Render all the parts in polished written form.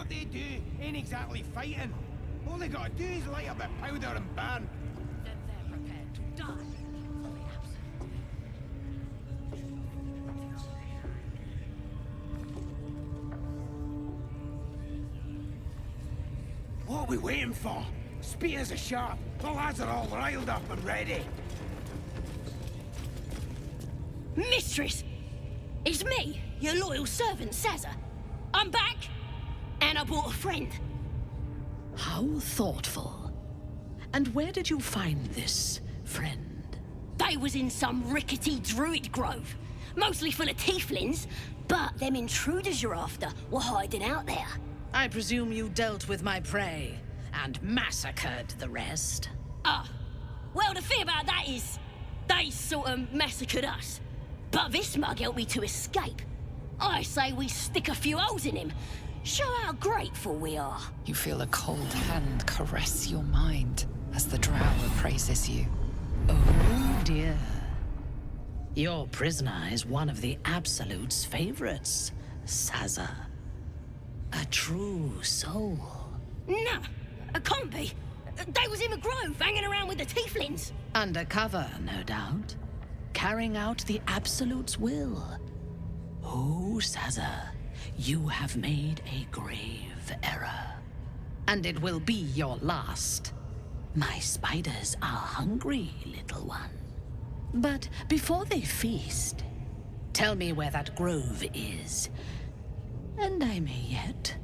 what they do ain't exactly fighting. All they gotta do is light up a powder and burn. Then they're prepared to die for the absolute. What are we waiting for? Spears are sharp. The lads are all riled up and ready. Mistress! It's me, your loyal servant, Sazza. I'm back, and I brought a friend. How thoughtful. And where did you find this friend? They was in some rickety druid grove, mostly full of tieflings, but them intruders you're after were hiding out there. I presume you dealt with my prey and massacred the rest? Well, the thing about that is, they sort of massacred us. But this mug helped me to escape. I say we stick a few holes in him. Show how grateful we are. You feel a cold hand caress your mind as the drow appraises you. Oh dear. Your prisoner is one of the Absolute's favorites, Sazza. A true soul. Nah, it can't be. They was in the grove, hanging around with the tieflings. Undercover, no doubt. Carrying out the Absolute's will. Oh, Sazza, you have made a grave error. And it will be your last. My spiders are hungry, little one. But before they feast, tell me where that grove is. And I may yet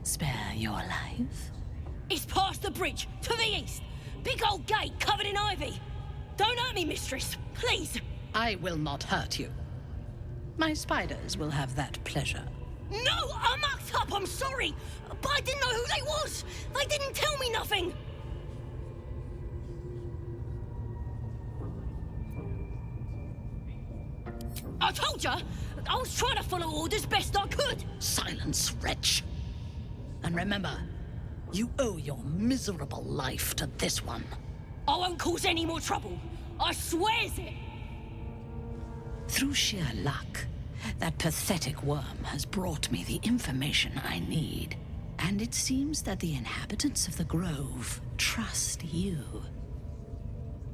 spare your life. It's past the bridge, to the east. Big old gate covered in ivy. Don't hurt me, mistress, please. I will not hurt you. My spiders will have that pleasure. No, I mucked up, I'm sorry. But I didn't know who they was. They didn't tell me nothing. I told ya, I was trying to follow orders best I could. Silence, wretch. And remember, you owe your miserable life to this one. I won't cause any more trouble. I swears it. Through sheer luck, that pathetic worm has brought me the information I need. And it seems that the inhabitants of the Grove trust you.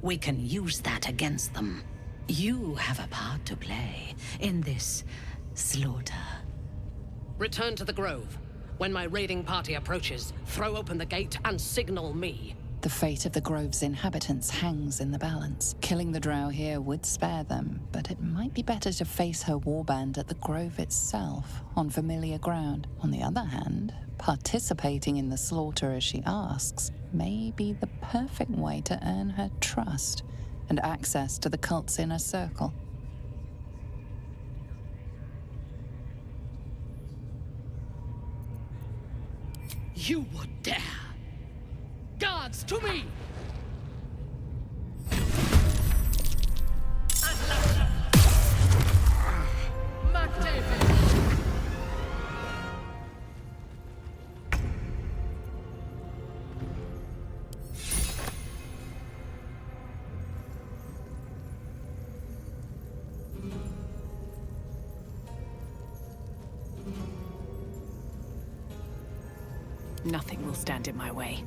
We can use that against them. You have a part to play in this slaughter. Return to the Grove. When my raiding party approaches, throw open the gate and signal me. The fate of the Grove's inhabitants hangs in the balance. Killing the drow here would spare them, but it might be better to face her warband at the Grove itself, on familiar ground. On the other hand, participating in the slaughter as she asks may be the perfect way to earn her trust and access to the cult's inner circle. You would dare! Guards, to me! Nothing will stand in my way.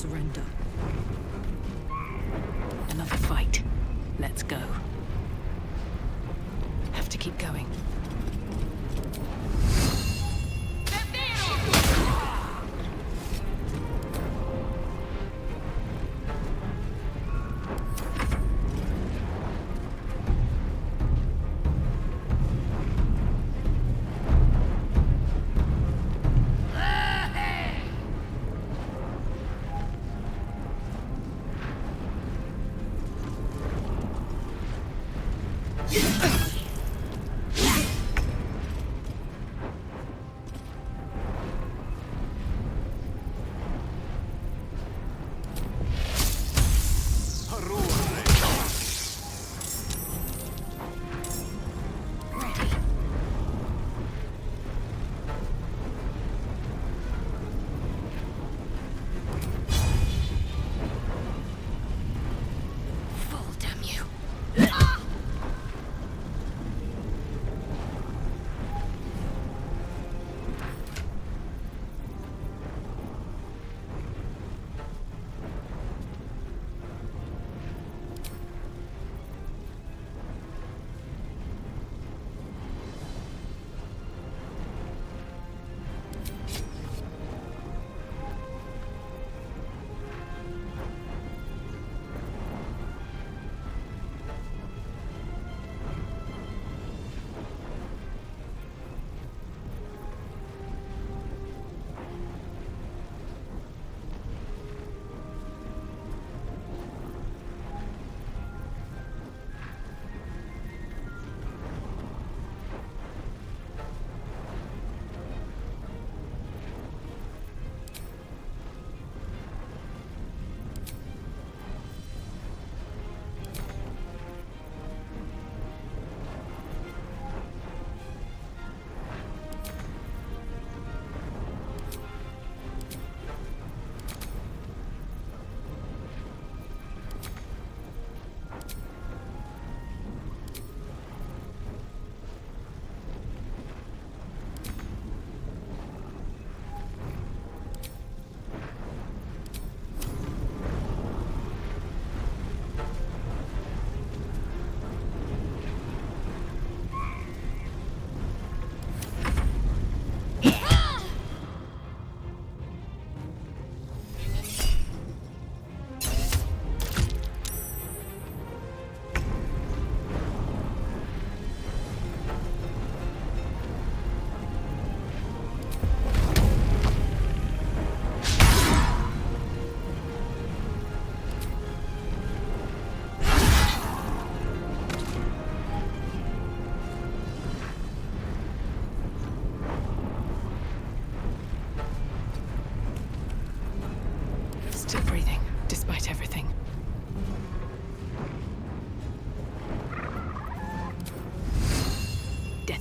surrender. Another fight. Let's go. Have to keep going.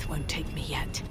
Won't take me yet.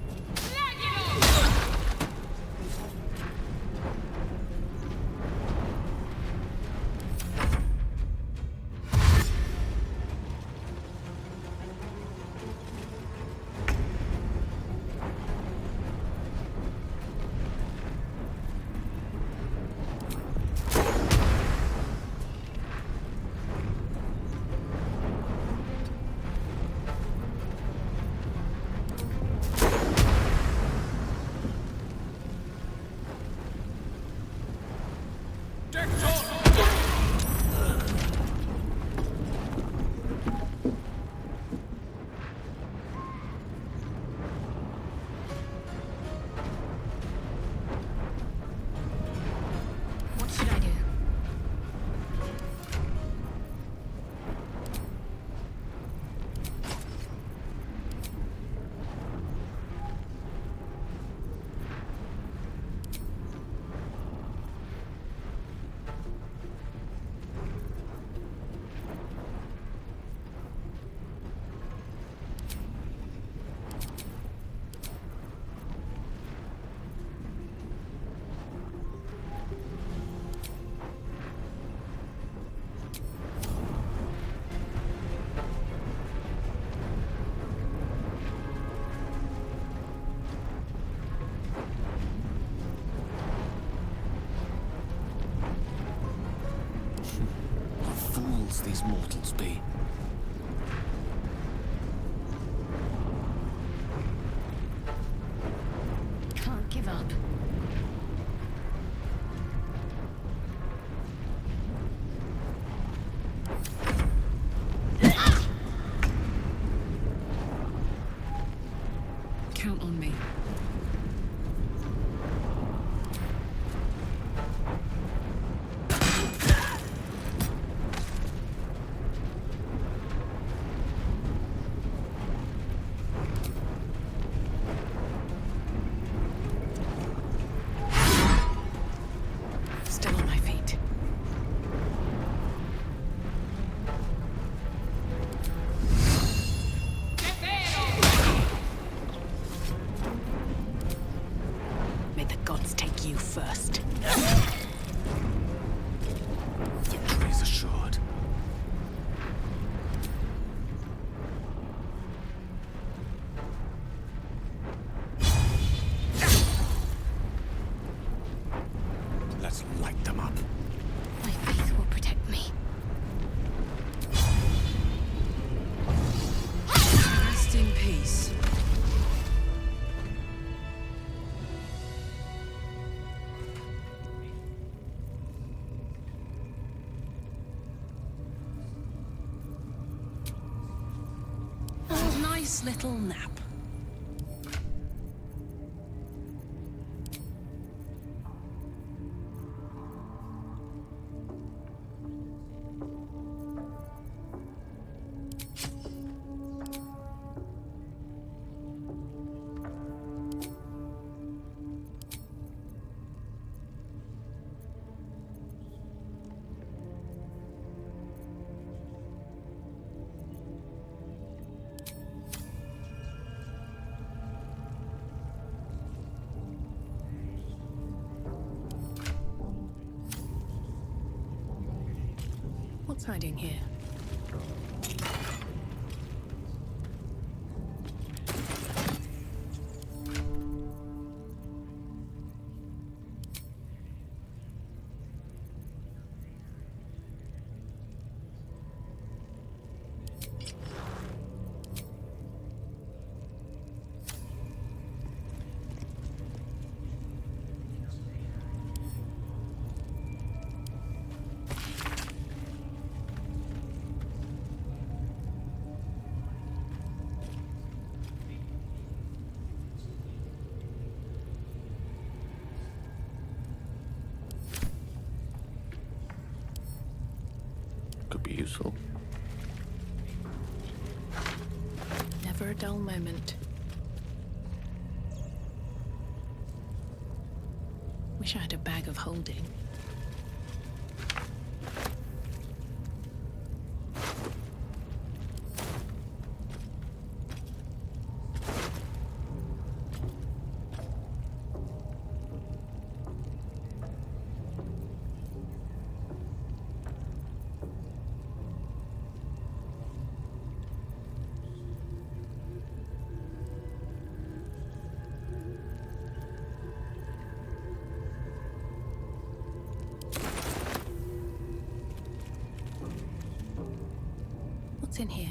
these mortals be? Can't give up. Count on me. Still on my feet. May the gods take you first. Victory's assured. Let's light them up. My faith will protect me. Rest in peace. A nice little nap. What's hiding here? Could be useful. Never a dull moment. Wish I had a bag of holding. What's in here?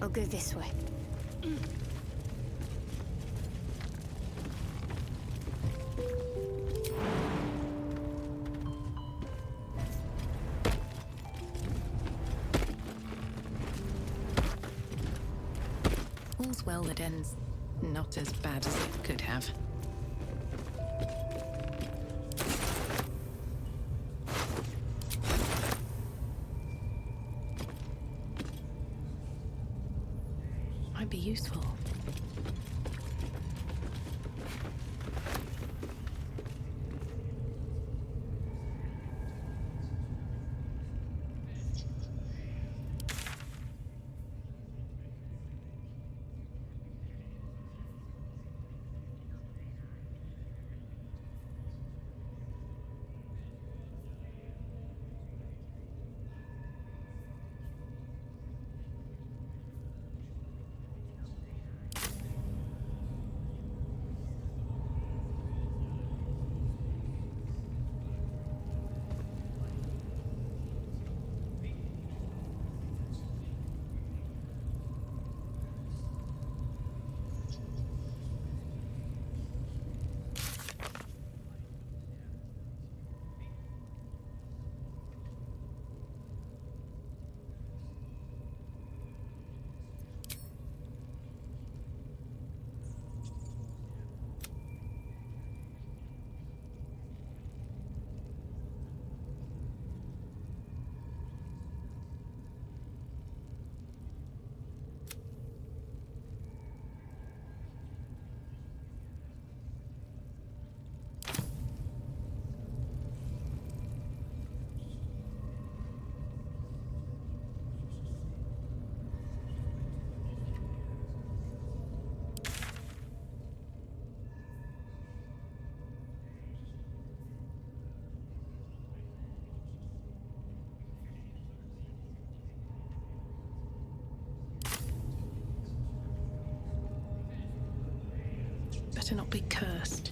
I'll go this way. All's well that ends not as bad as it could have. Might be useful. Better not be cursed.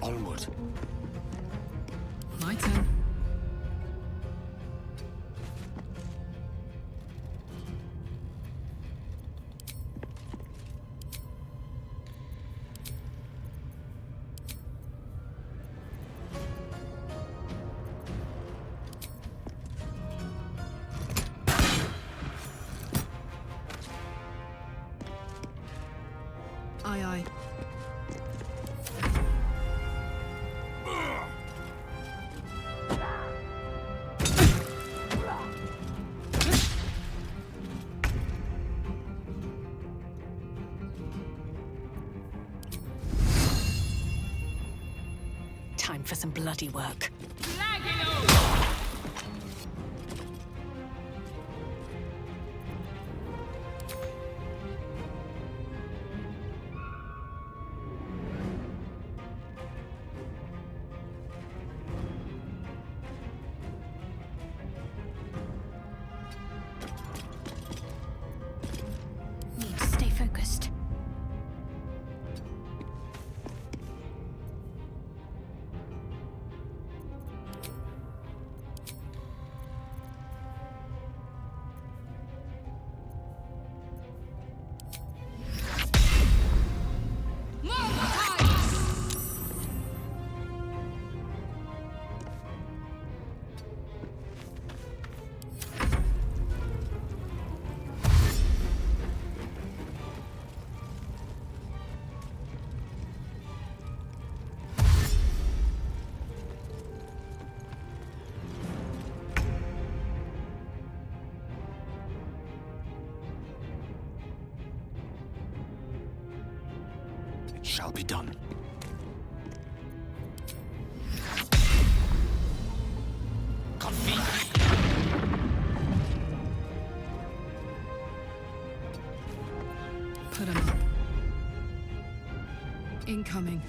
Onward. My turn. Aye, aye. Time for some bloody work. Need to stay focused. It shall be done. Put 'em up. Incoming.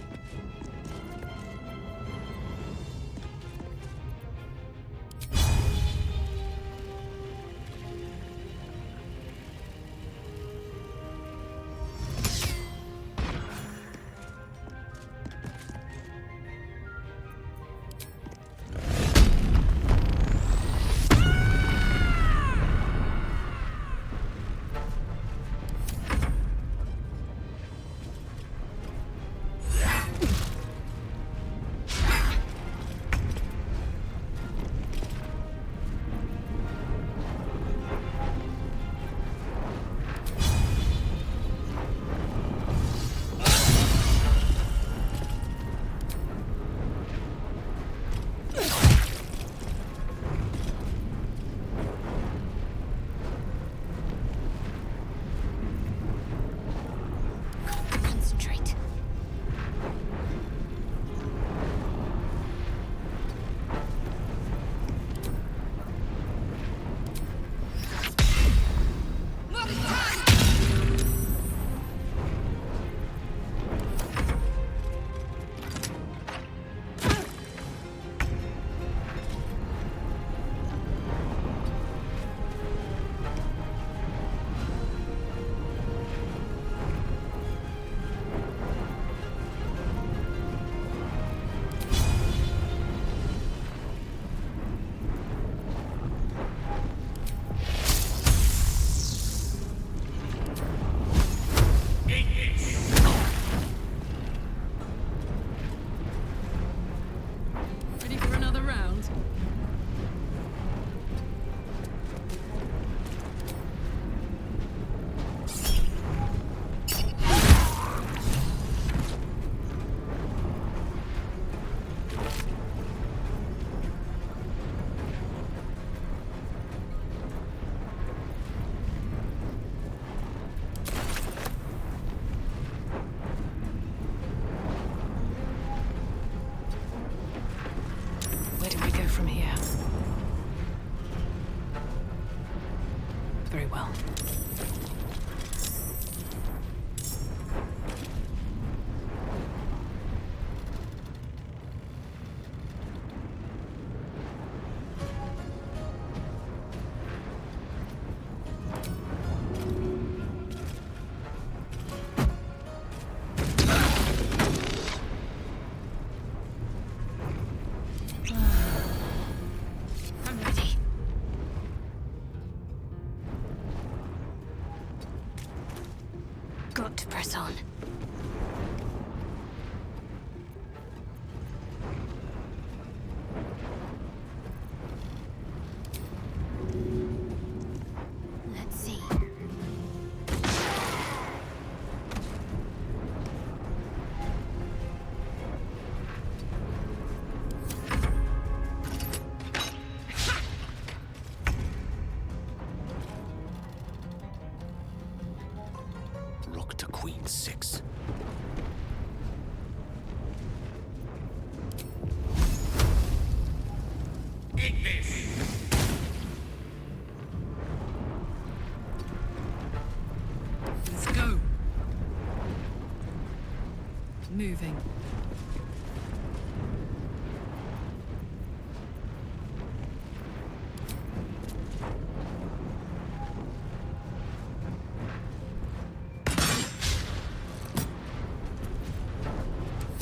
got to press on. Let's see. Rook to queen 6. Eat this! Let's go. Moving.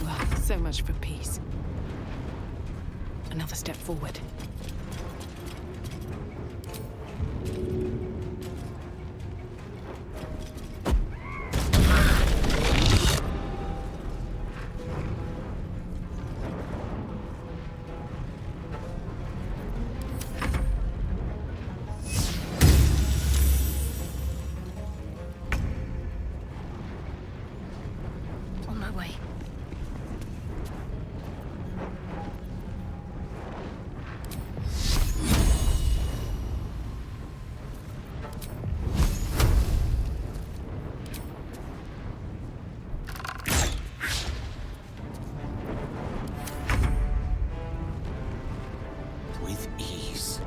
Well, so much for peace. Another step forward. On my way. With ease.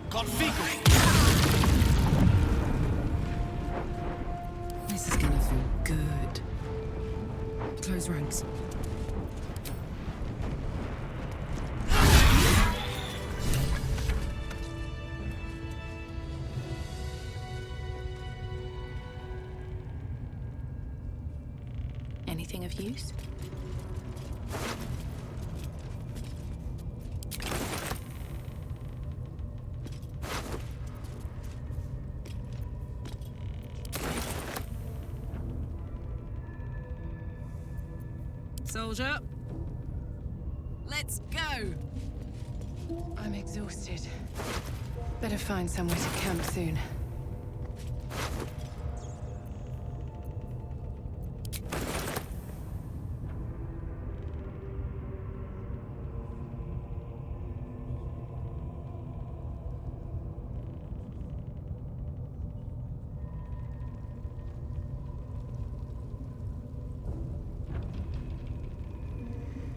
Configure! This is gonna feel good. Close ranks. Anything of use? Soldier, let's go! I'm exhausted. Better find somewhere to camp soon.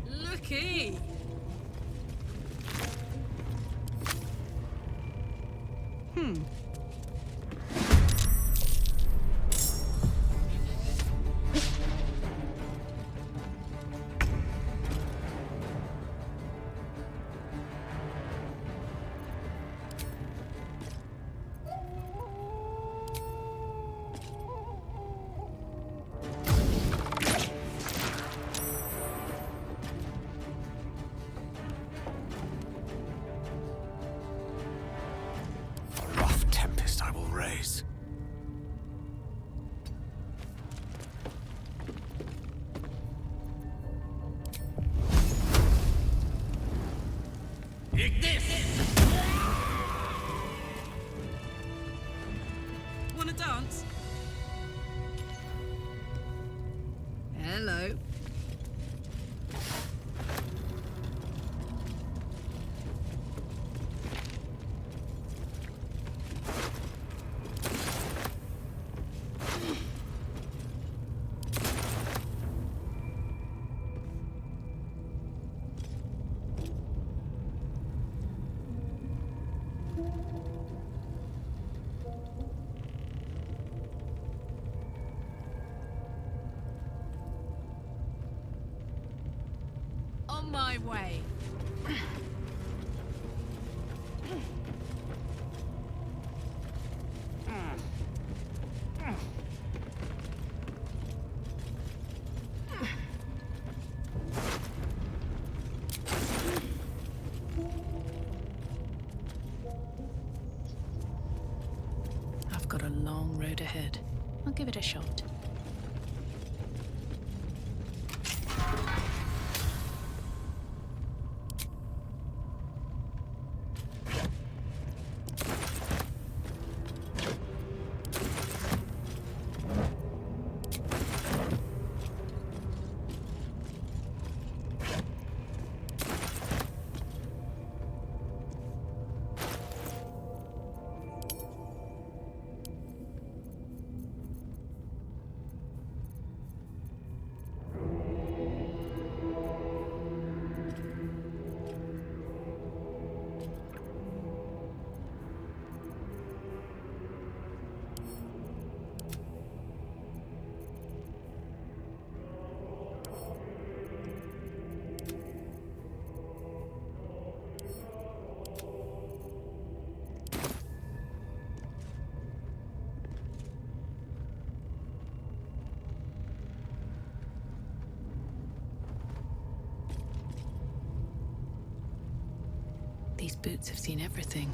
Looky! A rough tempest I will raise. Eat this! Wanna dance? Hello. On my way. road ahead. I'll give it a shot. These boots have seen everything.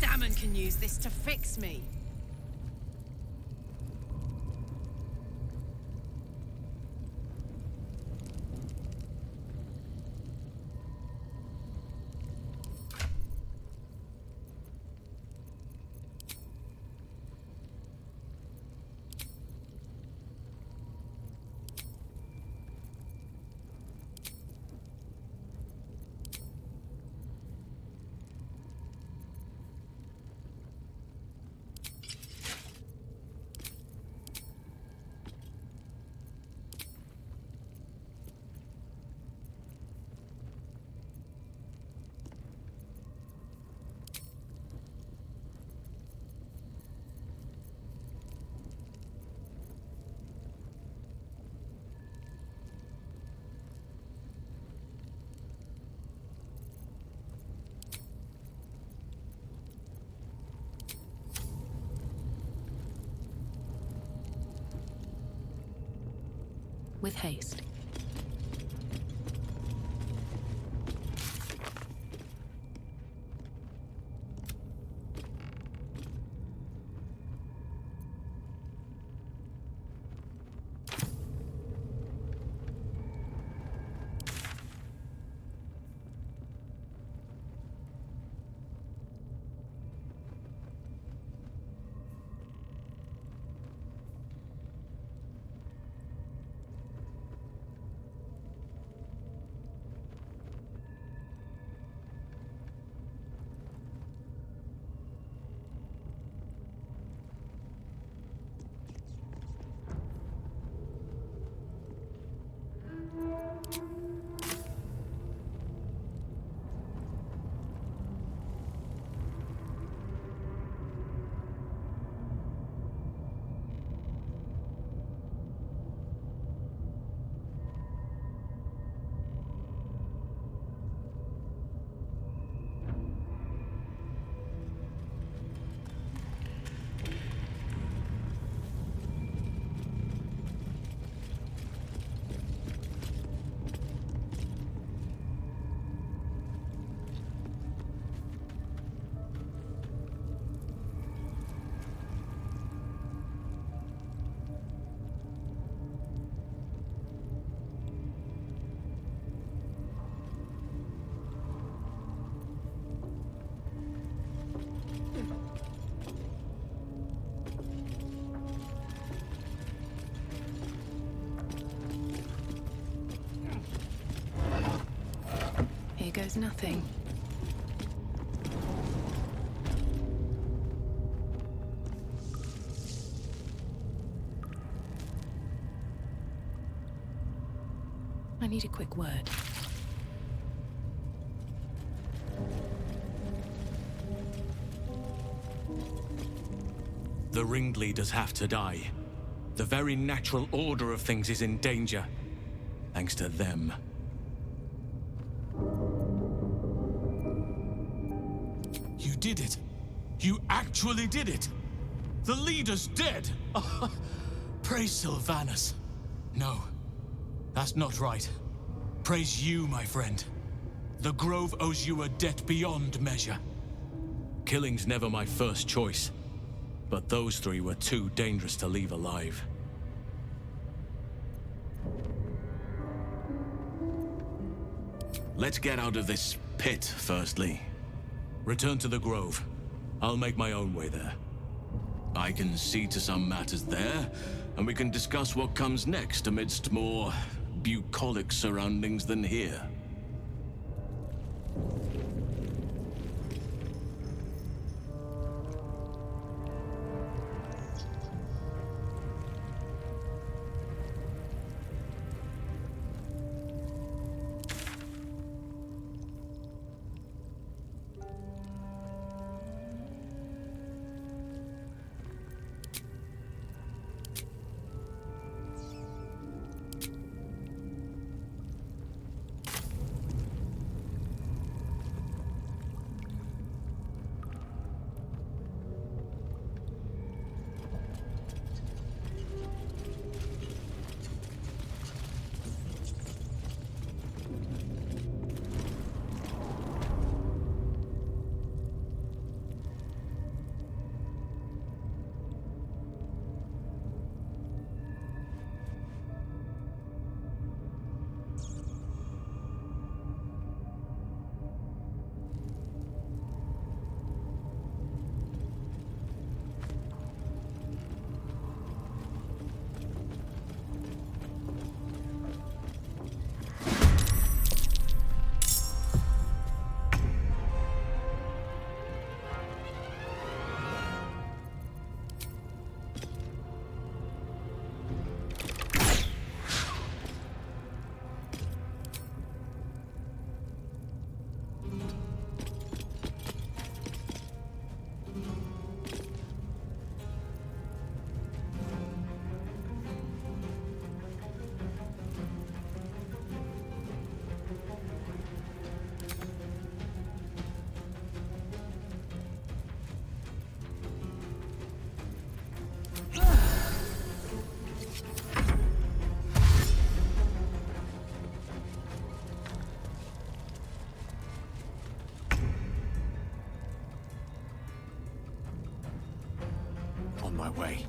Damon can use this to fix me. With haste. goes nothing. I need a quick word. The ringleaders have to die. The very natural order of things is in danger. Thanks to them. You did it. You actually did it. The leader's dead. Praise Sylvanus. No, that's not right. Praise you, my friend. The Grove owes you a debt beyond measure. Killing's never my first choice. But those three were too dangerous to leave alive. Let's get out of this pit, firstly. Return to the Grove. I'll make my own way there. I can see to some matters there, and we can discuss what comes next amidst more bucolic surroundings than here. On my way.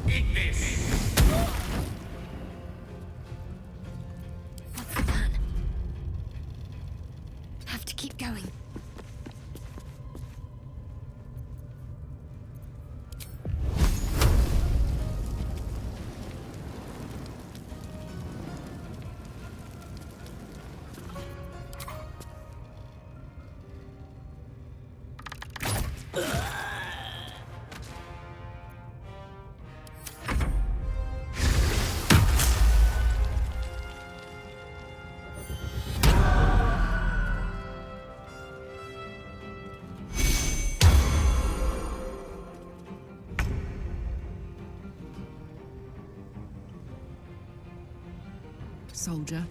Eat this! What's the plan? Have to keep going. Soldier.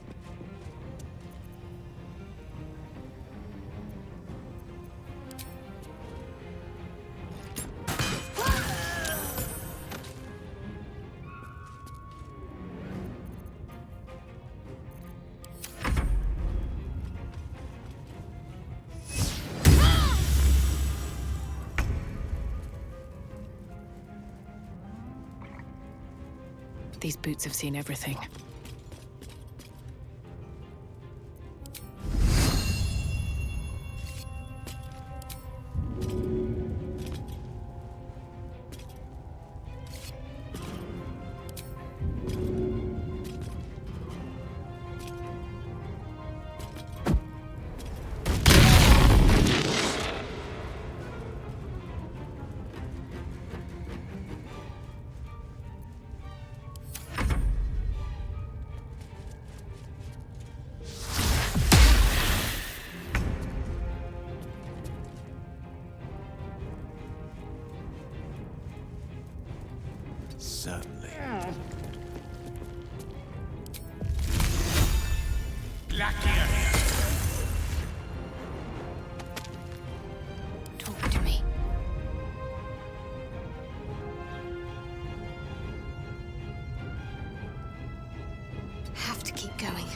These boots have seen everything. Certainly. Luckier. Talk to me. Have to keep going.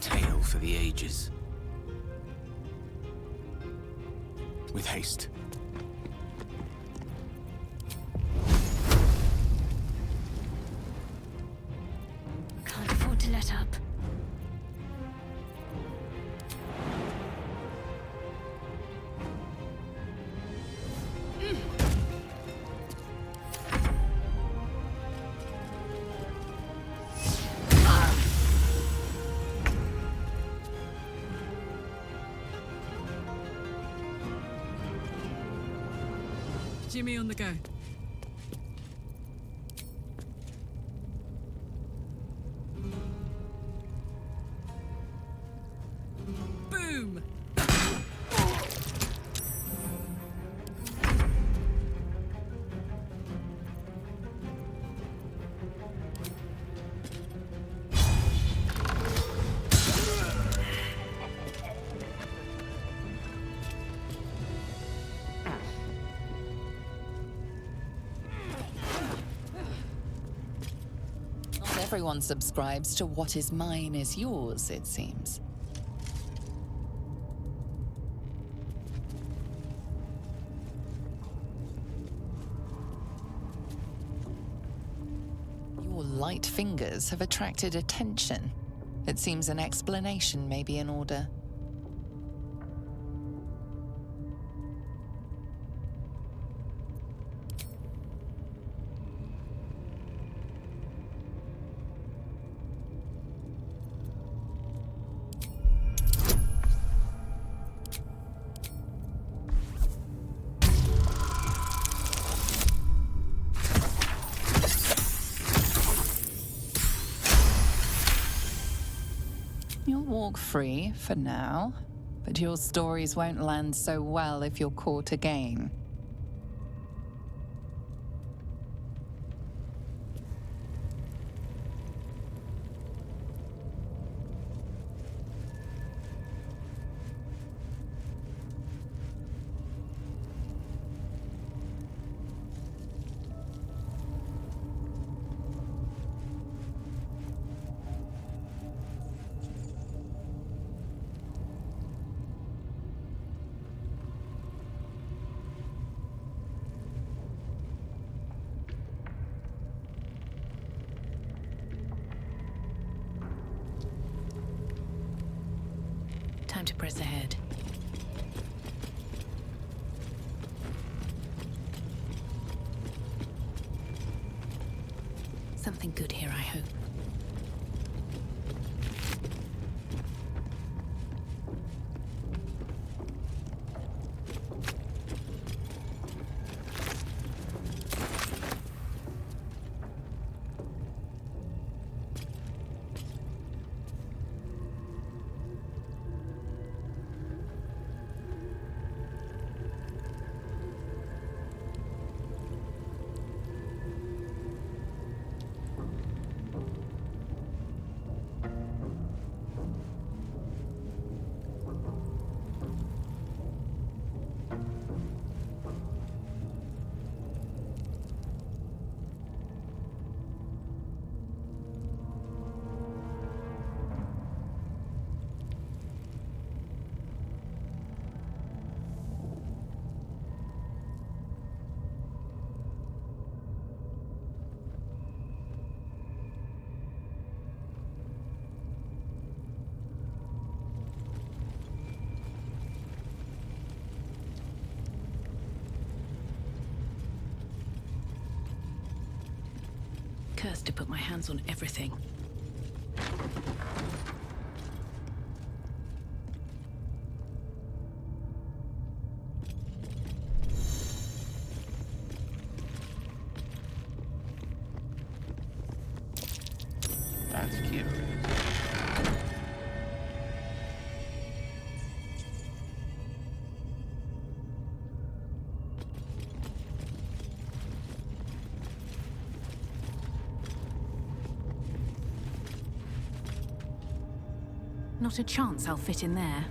Tale for the ages. With haste. Can't afford to let up. Jimmy on the go. Boom! Not everyone subscribes to what is mine is yours, it seems. Your light fingers have attracted attention. It seems an explanation may be in order. You'll walk free for now, but your stories won't land so well if you're caught again. Time to press ahead. Something good here, I hope. cursed to put my hands on everything. That's curious. Not a chance I'll fit in there.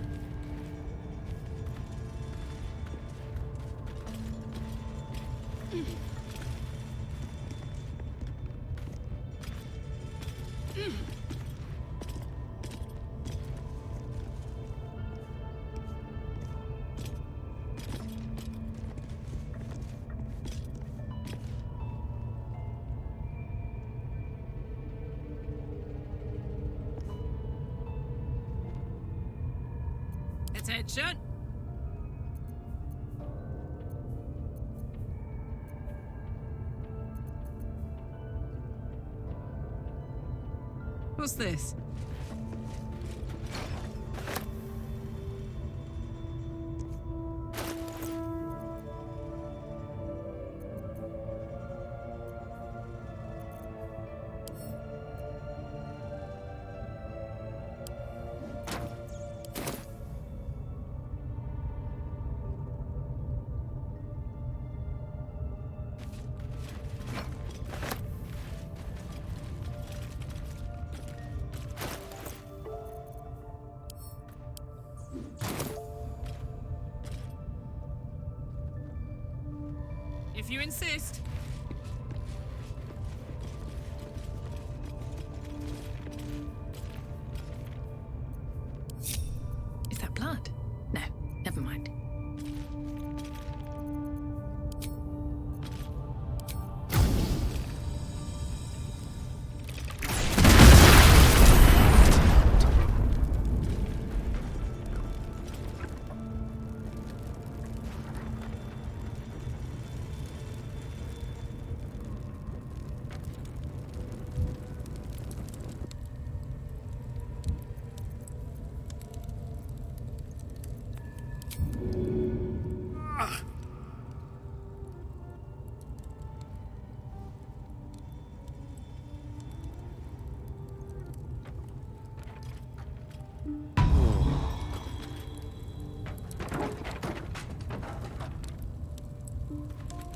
Attention! What's this? If you insist. Is that blood? No, never mind.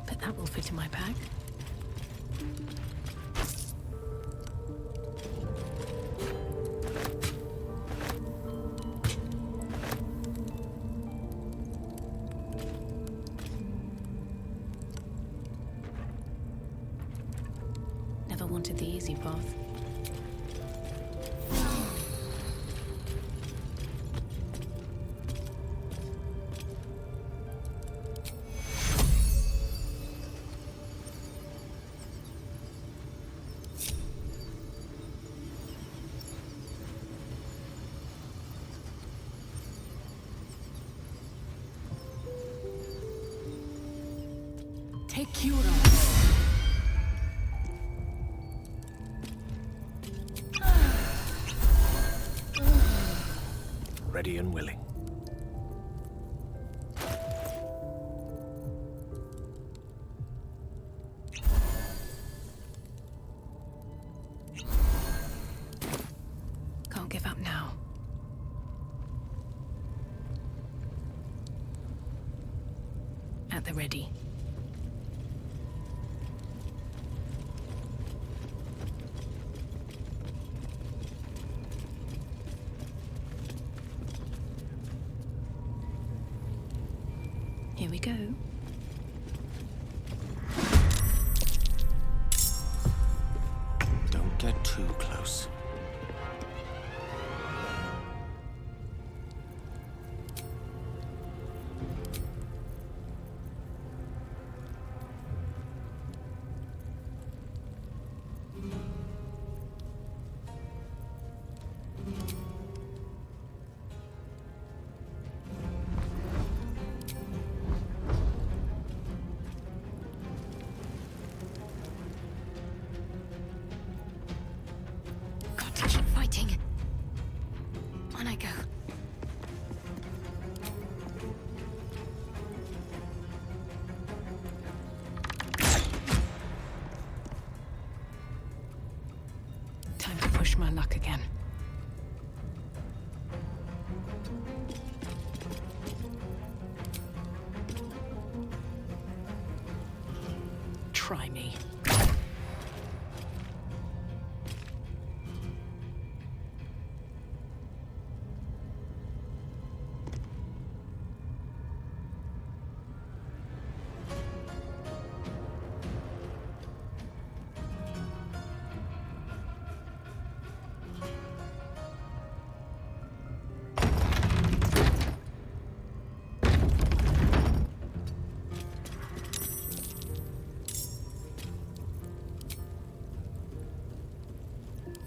But that will fit in my bag. Never wanted the easy path. Take Cura. Ready and willing. Can't give up now. At the ready. Here we go. Don't get too close. fighting. On I go. Time to push my luck again. Try me.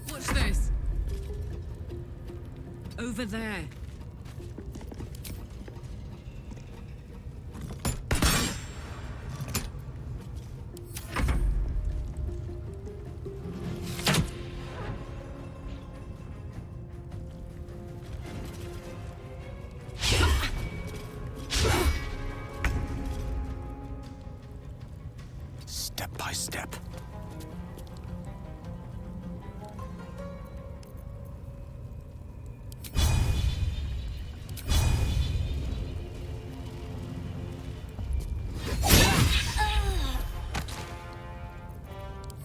What's this? Over there. Step by step.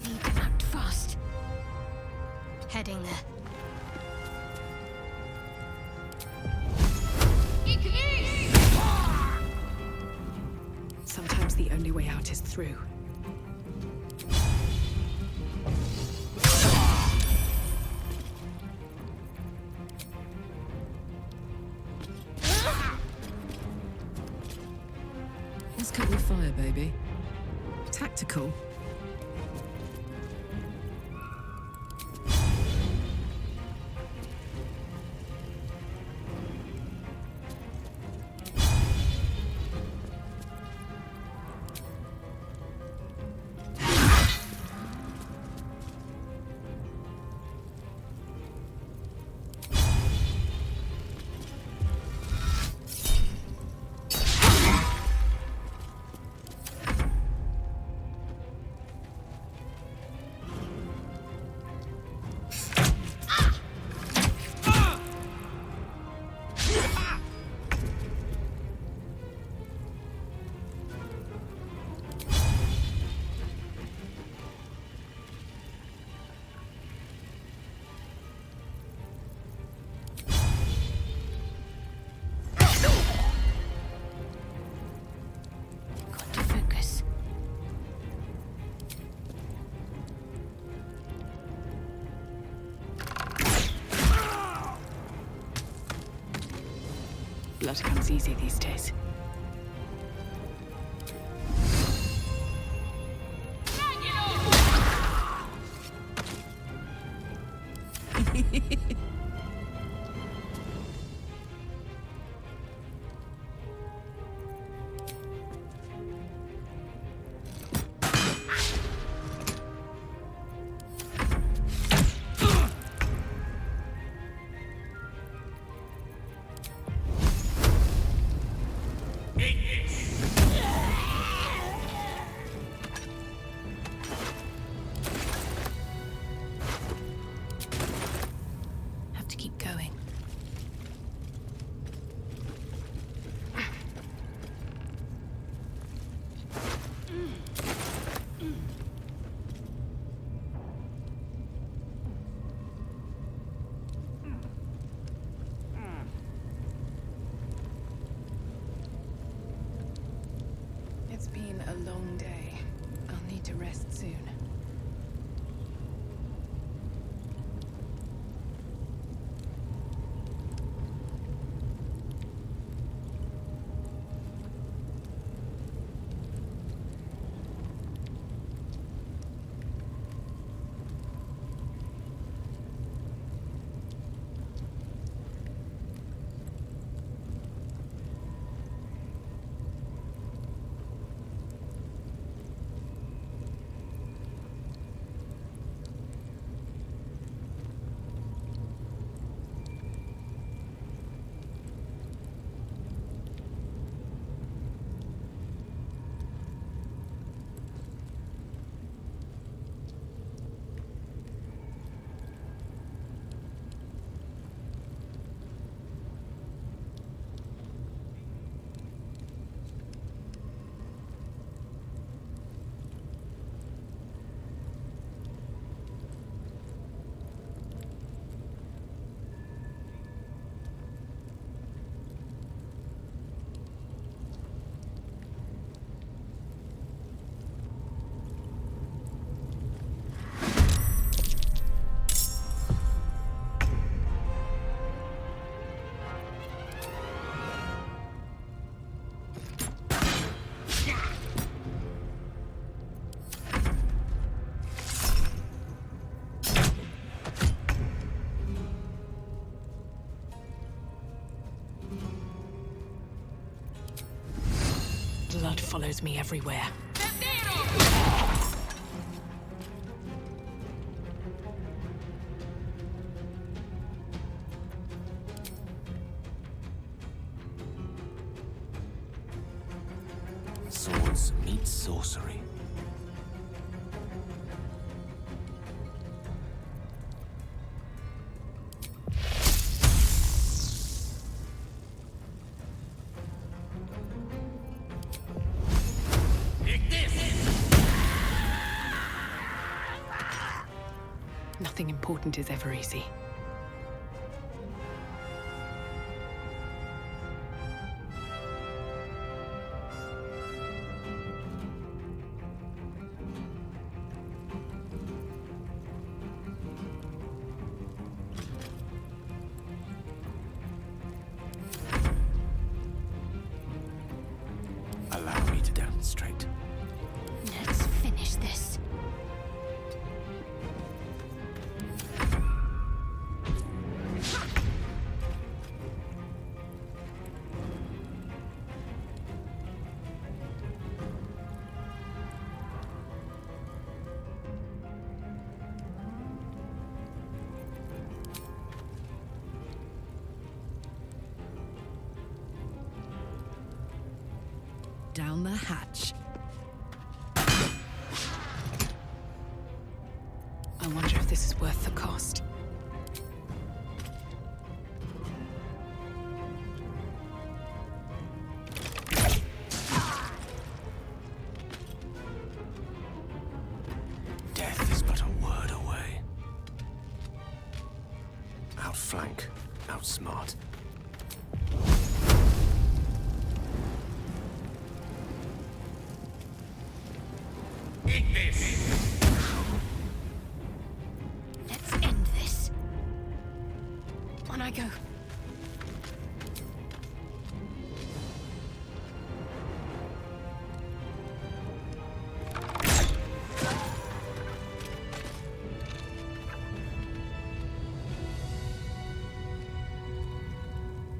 Need to act fast. Heading there. Sometimes the only way out is through. Let's cut with fire, baby. Tactical. Got to focus. Blood comes easy these days. Have to keep going. It's been a long day. I'll need to rest soon. blood follows me everywhere. Swords meet sorcery. Nothing important is ever easy. Allow me to demonstrate. Let's finish this. Down the hatch. I wonder if this is worth the cost. Death is but a word away. Outflank, outsmart. Let's end this. On I go.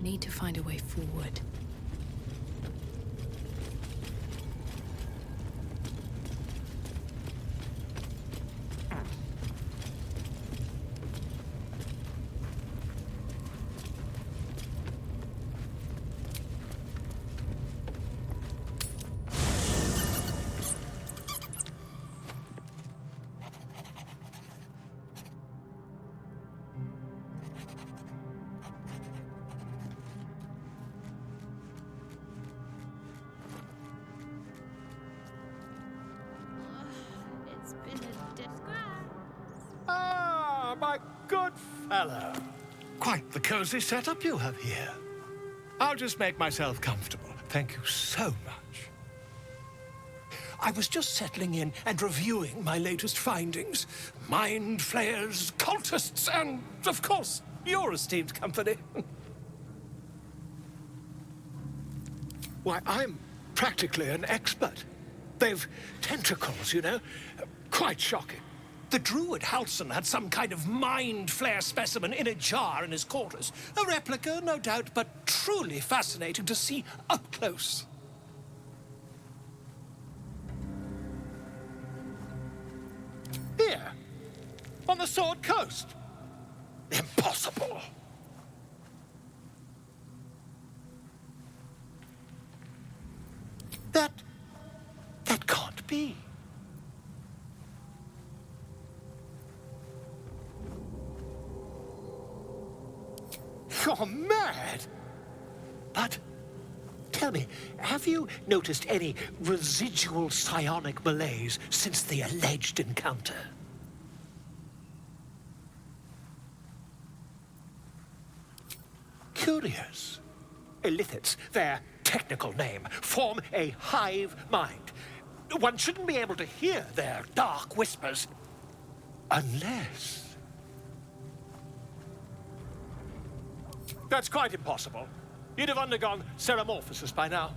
Need to find a way forward. It's been a disgrace. Ah, my good fellow. Quite the cozy setup you have here. I'll just make myself comfortable. Thank you so much. I was just settling in and reviewing my latest findings. Mind flayers, cultists, and, of course, your esteemed company. Why, I'm practically an expert. They've tentacles, you know. Quite shocking. The druid Halson had some kind of mind flare specimen in a jar in his quarters. A replica, no doubt, but truly fascinating to see up close. Here, on the Sword Coast. Impossible. That can't be. You're mad. But tell me, have you noticed any residual psionic malaise since the alleged encounter? Curious. Illithids, their technical name, form a hive mind. One shouldn't be able to hear their dark whispers unless... That's quite impossible. You'd have undergone ceramorphosis by now.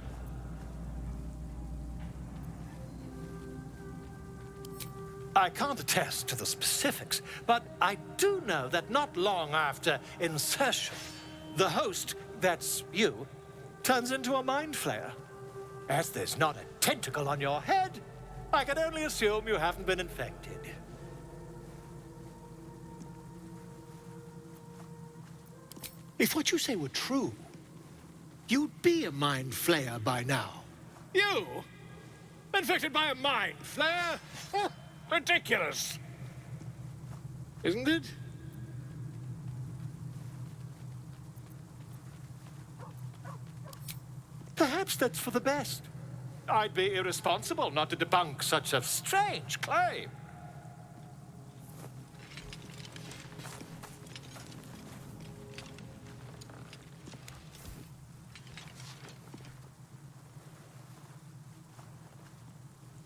I can't attest to the specifics, but I do know that not long after insertion, the host, that's you, turns into a mind flayer. As there's not a tentacle on your head, I can only assume you haven't been infected. If what you say were true, you'd be a mind flayer by now. You? Infected by a mind flayer? Ridiculous. Isn't it? Perhaps that's for the best. I'd be irresponsible not to debunk such a strange claim.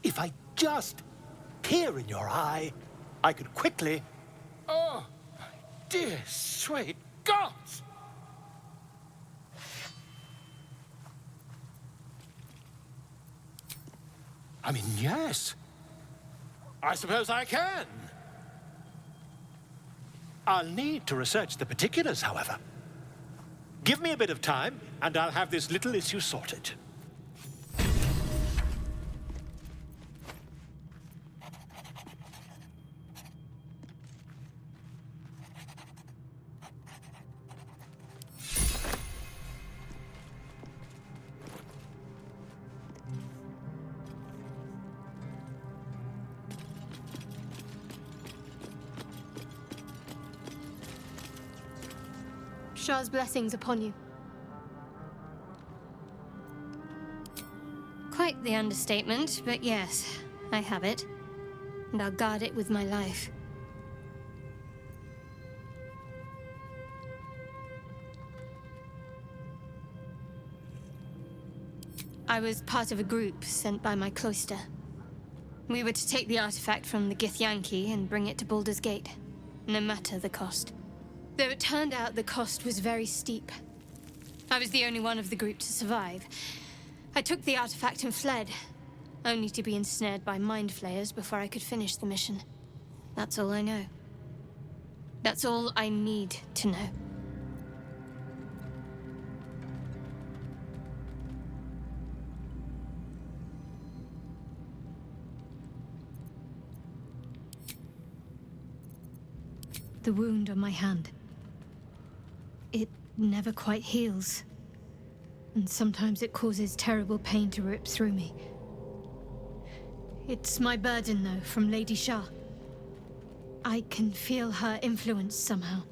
If I just peer in your eye, I could quickly... Oh, my dear, sweet gods! I mean, yes. I suppose I can. I'll need to research the particulars, however. Give me a bit of time, and I'll have this little issue sorted. Shah's blessings upon you. Quite the understatement, but yes, I have it. And I'll guard it with my life. I was part of a group sent by my cloister. We were to take the artifact from the Githyanki and bring it to Baldur's Gate, no matter the cost. Though it turned out the cost was very steep. I was the only one of the group to survive. I took the artifact and fled, only to be ensnared by mind flayers before I could finish the mission. That's all I know. That's all I need to know. The wound on my hand. It never quite heals. And sometimes it causes terrible pain to rip through me. It's my burden, though, from Lady Shah. I can feel her influence somehow.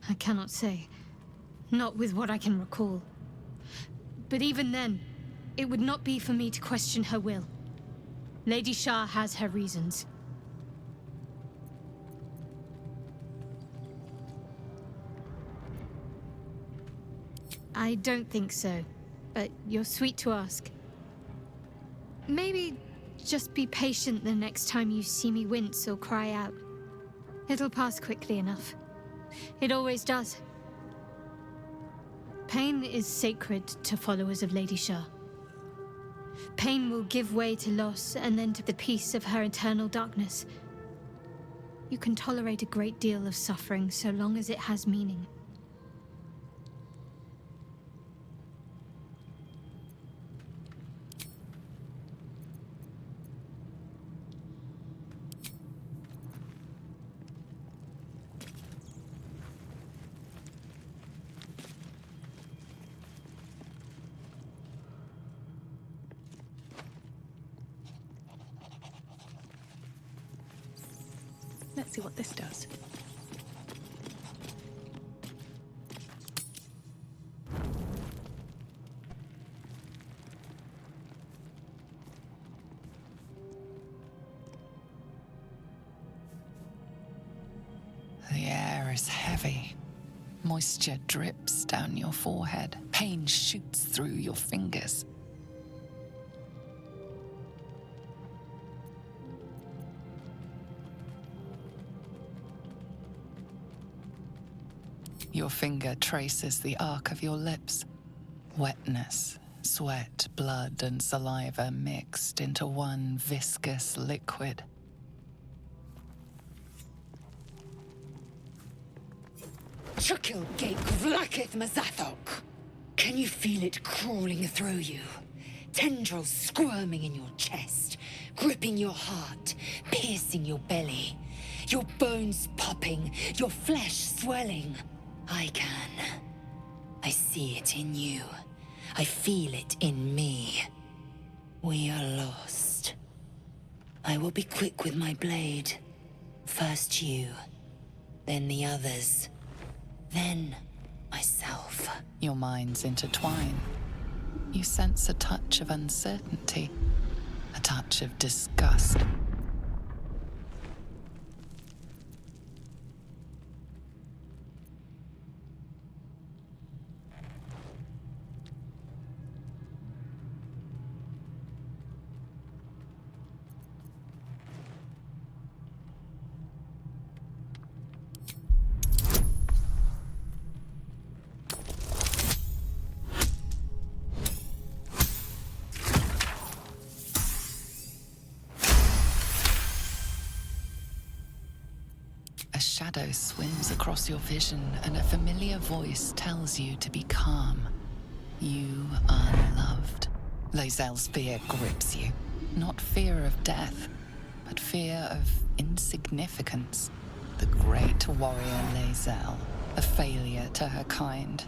I cannot say. Not with what I can recall. But even then, it would not be for me to question her will. Lady Shah has her reasons. I don't think so, but you're sweet to ask. Maybe just be patient the next time you see me wince or cry out. It'll pass quickly enough. It always does. Pain is sacred to followers of Lady Shah. Pain will give way to loss and then to the peace of her eternal darkness. You can tolerate a great deal of suffering so long as it has meaning. Let's see what this does. The air is heavy. Moisture drips down your forehead. Pain shoots through your fingers. Your finger traces the arc of your lips. Wetness, sweat, blood, and saliva mixed into one viscous liquid. to kill Gate Vlakith Mazathok. Can you feel it crawling through you? Tendrils squirming in your chest, gripping your heart, piercing your belly. Your bones popping, your flesh swelling. I can. I see it in you. I feel it in me. We are lost. I will be quick with my blade. First you, then the others, then myself. Your minds intertwine. You sense a touch of uncertainty, a touch of disgust. A shadow swims across your vision, and a familiar voice tells you to be calm. You are loved. Lae'zel's fear grips you. Not fear of death, but fear of insignificance. The great warrior Lae'zel, a failure to her kind.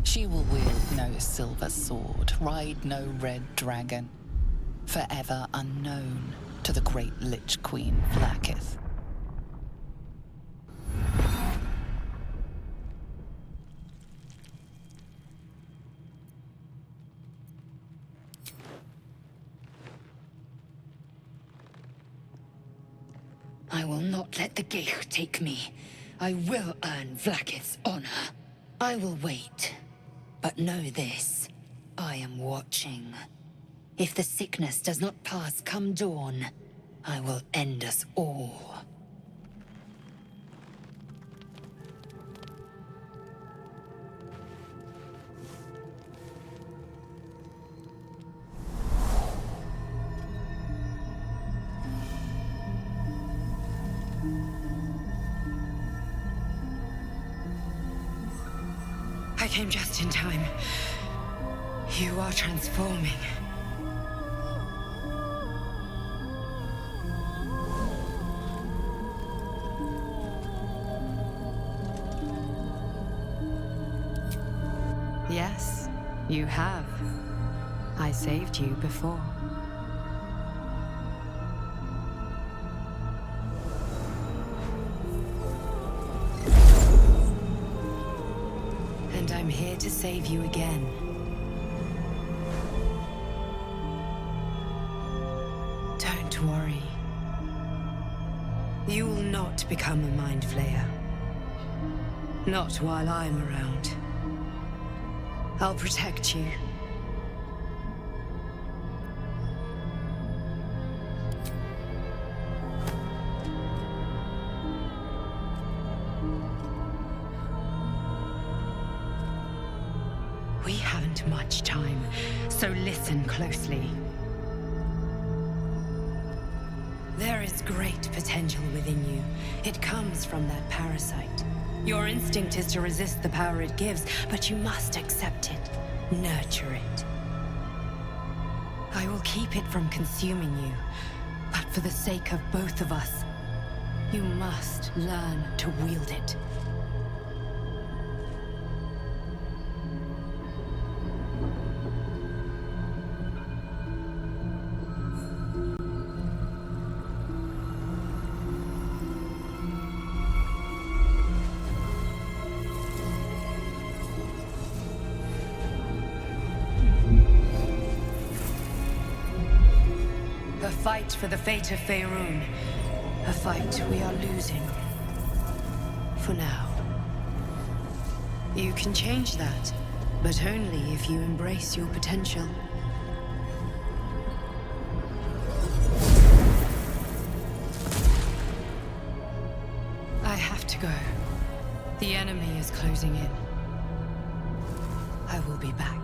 She will wield no silver sword, ride no red dragon. Forever unknown to the great Lich Queen Vlakith. I will not let the Geich take me. I will earn Vlakith's honor. I will wait. But know this. I am watching. If the sickness does not pass come dawn, I will end us all. I came just in time. You are transforming. Yes, you have. I saved you before. And I'm here to save you again. Don't worry. You will not become a Mind Flayer. Not while I'm around. I'll protect you. We haven't much time, so listen closely. There is great potential within you. It comes from that parasite. Your instinct is to resist the power it gives, but you must accept it, nurture it. I will keep it from consuming you, but for the sake of both of us, you must learn to wield it. A fight for the fate of Faerun. A fight we are losing. For now. You can change that, but only if you embrace your potential. I have to go. The enemy is closing in. I will be back.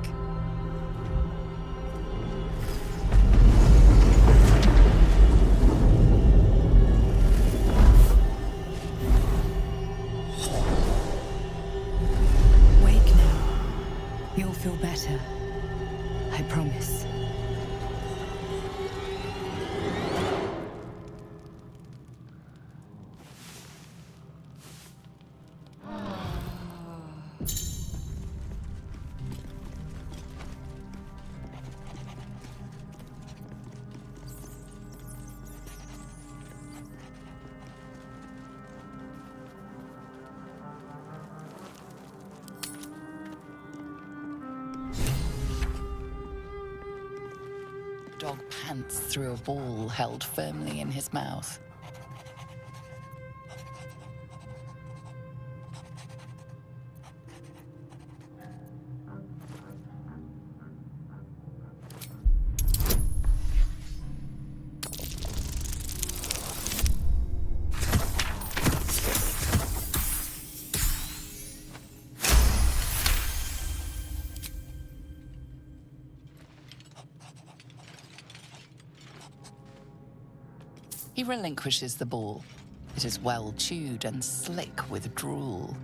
pants through a ball held firmly in his mouth. He relinquishes the ball. It is well chewed and slick with drool.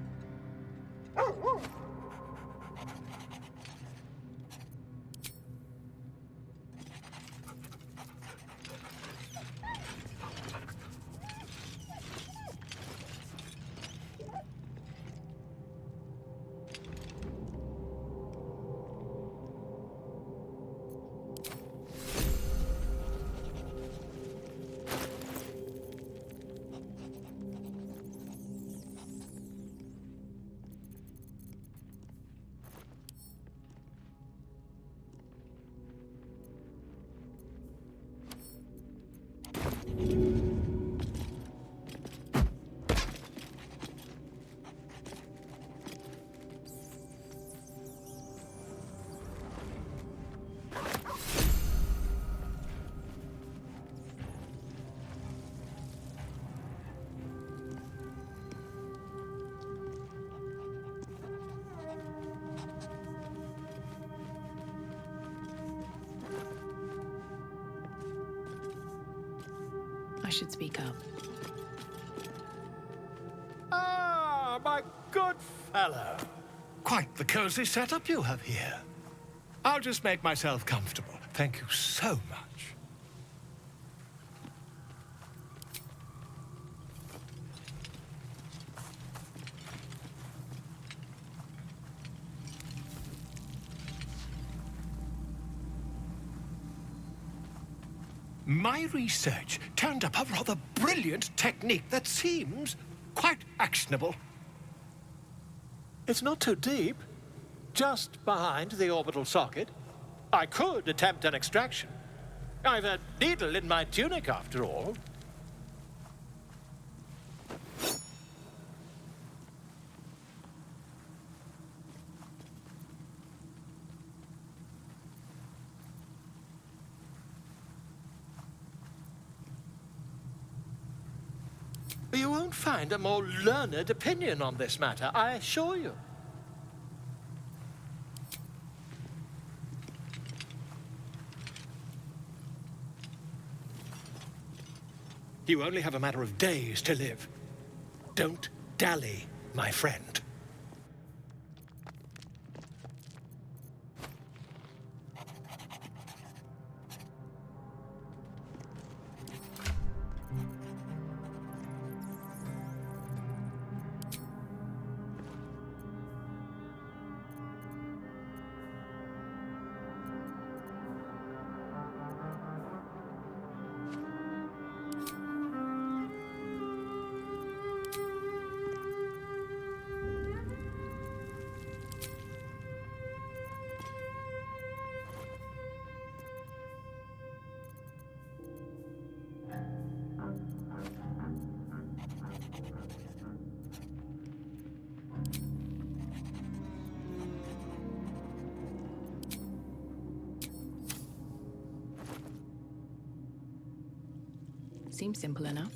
I should speak up. Ah, my good fellow. Quite the cozy setup you have here. I'll just make myself comfortable. Thank you so much. My research turned up a rather brilliant technique that seems quite actionable. It's not too deep, just behind the orbital socket. I could attempt an extraction. I've a needle in my tunic, after all. You won't find a more learned opinion on this matter, I assure you. You only have a matter of days to live. Don't dally, my friend. Seems simple enough.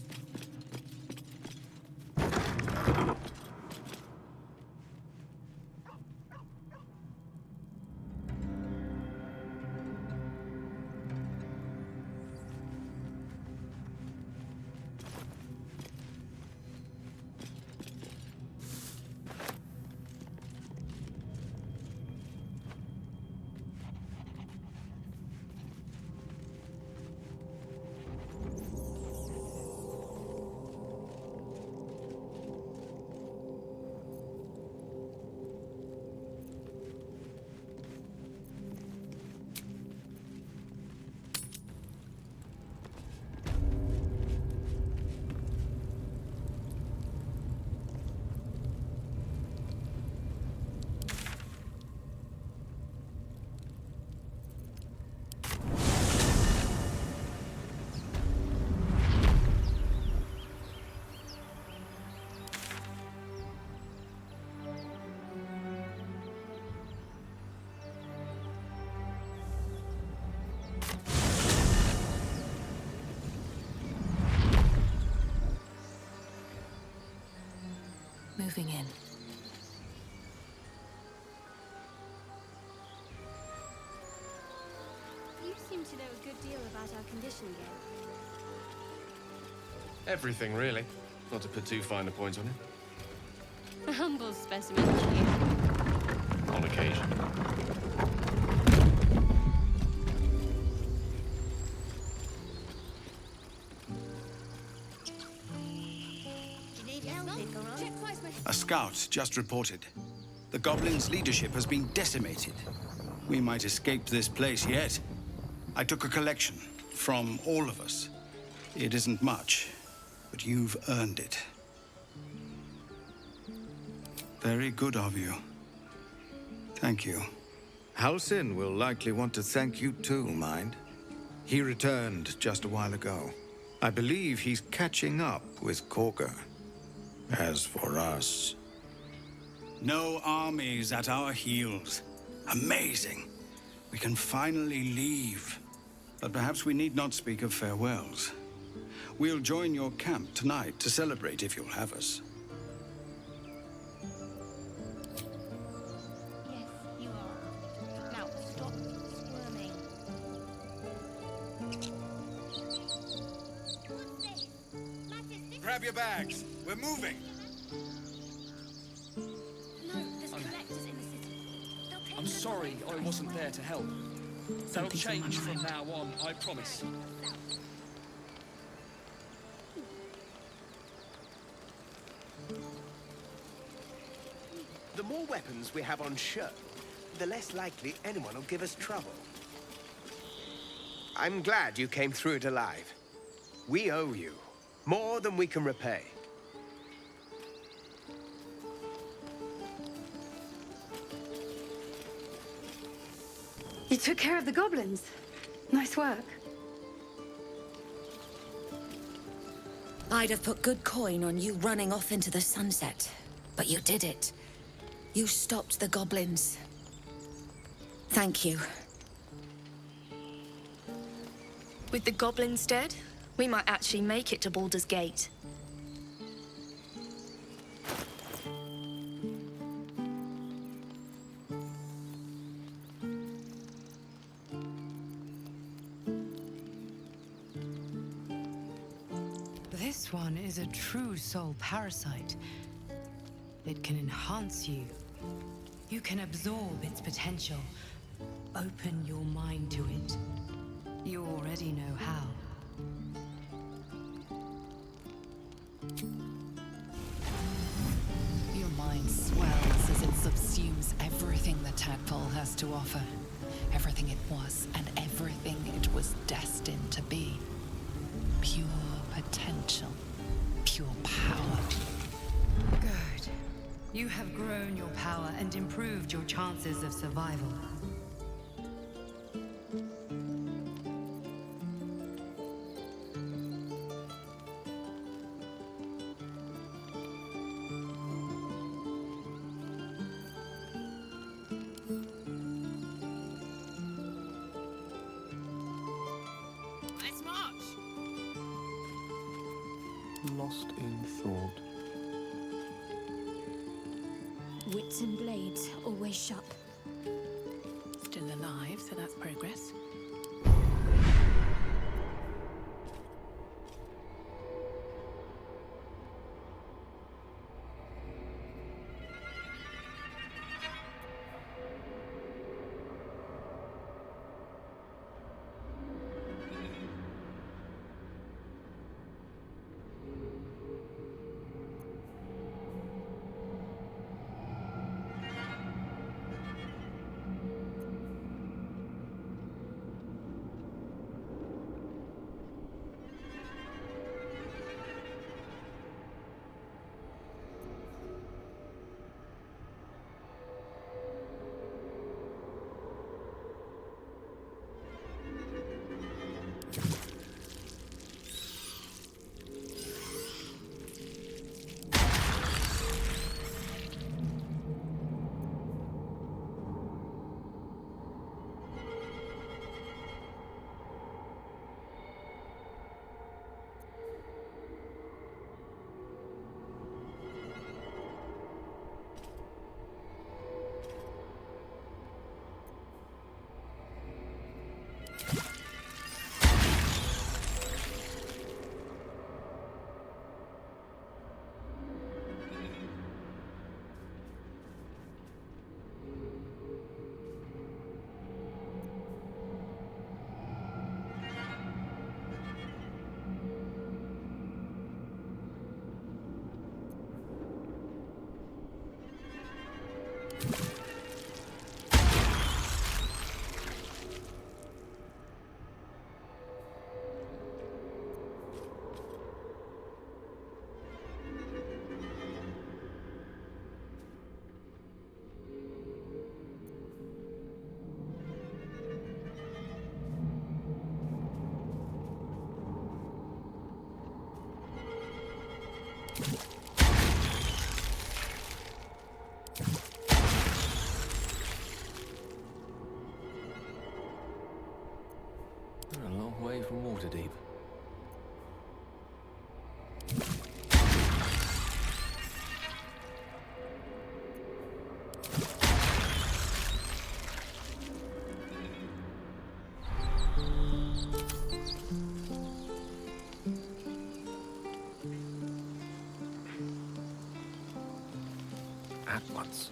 moving in. You seem to know a good deal about our condition, Gale. Everything, really. Not to put too fine a point on it. A humble specimen, aren't you? On occasion. A scout just reported. The goblins' leadership has been decimated. We might escape this place yet. I took a collection from all of us. It isn't much, but you've earned it. Very good of you. Thank you. Halsin will likely want to thank you too, mind. He returned just a while ago. I believe he's catching up with Corker. As for us... No armies at our heels. Amazing. We can finally leave. But perhaps we need not speak of farewells. We'll join your camp tonight to celebrate if you'll have us. Yes, you are. Now, stop squirming. Grab your bags. We're moving. No, there's collectors in the city. They'll take I'm us sorry away I from wasn't there to help. That'll Something's on my change from mind. now on, I promise. The more weapons we have on show, the less likely anyone will give us trouble. I'm glad you came through it alive. We owe you more than we can repay. You took care of the goblins. Nice work. I'd have put good coin on you running off into the sunset, but you did it. You stopped the goblins. Thank you. With the goblins dead, we might actually make it to Baldur's Gate. This one is a true soul parasite. It can enhance you. You can absorb its potential. Open your mind to it. You already know how. Your mind swells as it subsumes everything the tadpole has to offer. Everything it was and everything it was destined to be. Pure potential. Pure power. Good. You have grown your power and improved your chances of survival. Let's march! Lost in thought. Wits and blades, always sharp. Still alive, so that's progress. We're a long way from Waterdeep. At once.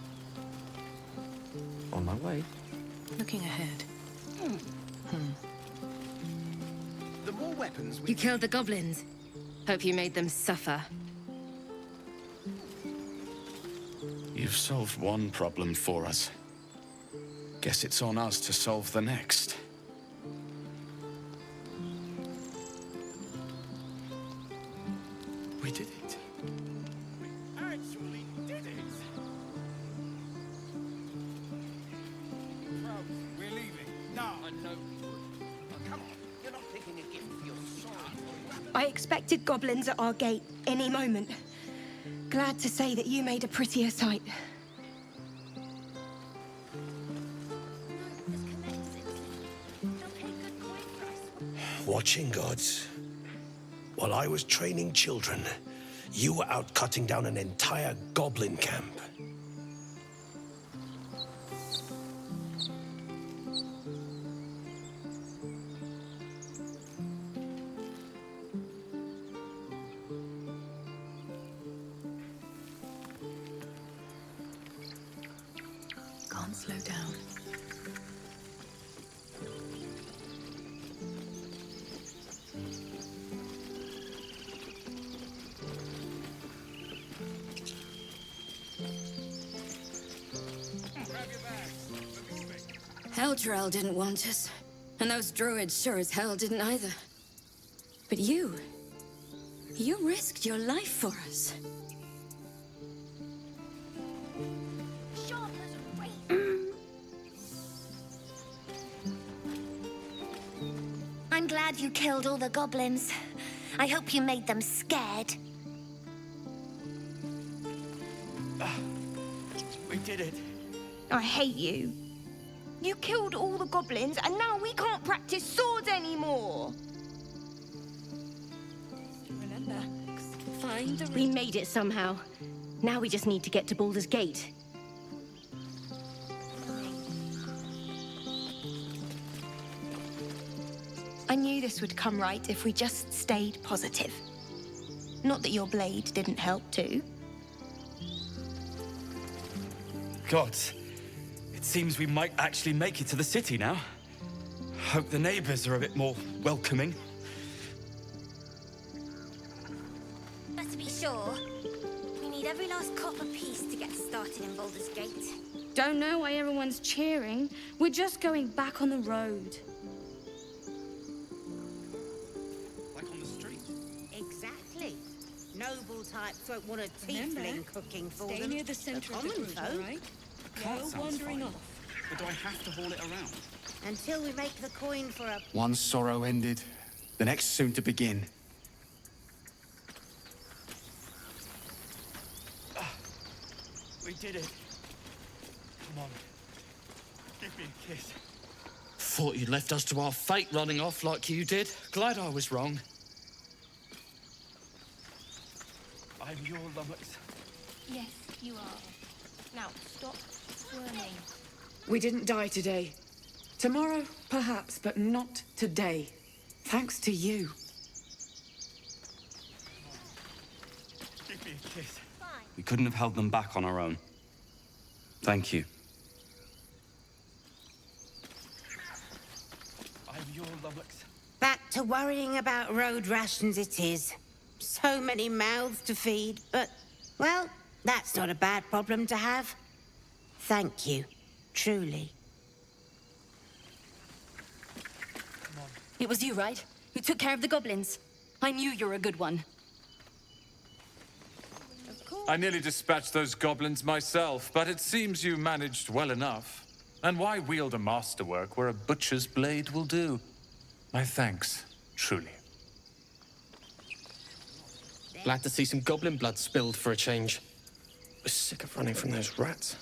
On my way. Looking ahead. The more weapons we... You killed the goblins. Hope you made them suffer. You've solved one problem for us. Guess it's on us to solve the next. We did it. We actually did it! Well, we're leaving. Now. I know. Come on, you're not picking a gift for your soul. I expected goblins at our gate any moment. Glad to say that you made a prettier sight. Watching gods. While I was training children, you were out cutting down an entire goblin camp. Can't slow down. Eldrell didn't want us, and those druids sure as hell didn't either. But you risked your life for us. I'm glad you killed all the goblins. I hope you made them scared. We did it. I hate you. You killed all the goblins, and now we can't practice swords anymore. Remember, find the... We made it somehow. Now we just need to get to Baldur's Gate. I knew this would come right if we just stayed positive. Not that your blade didn't help too. Gods, it seems we might actually make it to the city now. Hope the neighbors are a bit more welcoming. But to be sure, we need every last copper piece to get started in Baldur's Gate. Don't know why everyone's cheering. We're just going back on the road. Like on the street. Exactly. Noble types won't want a Remember, tiefling cooking for stay them. near the centre of the common group, folk. all right? No wandering off. But do I have to haul it around? Until we make the coin for a... One sorrow ended, the next soon to begin. We did it. Come on. Give me a kiss. Thought you'd left us to our fate running off like you did. Glad I was wrong. I'm your lummox. Yes, you are. Now, stop squirming. We didn't die today. Tomorrow, perhaps, but not today. Thanks to you. Give me a kiss. We couldn't have held them back on our own. Thank you. I'm your lummox. Back to worrying about road rations it is. So many mouths to feed, but, well, that's not a bad problem to have. Thank you, truly. It was you, right? Who took care of the goblins? I knew you were a good one. I nearly dispatched those goblins myself, but it seems you managed well enough. And why wield a masterwork where a butcher's blade will do? My thanks, truly. Glad to see some goblin blood spilled for a change. We're sick of running from those rats.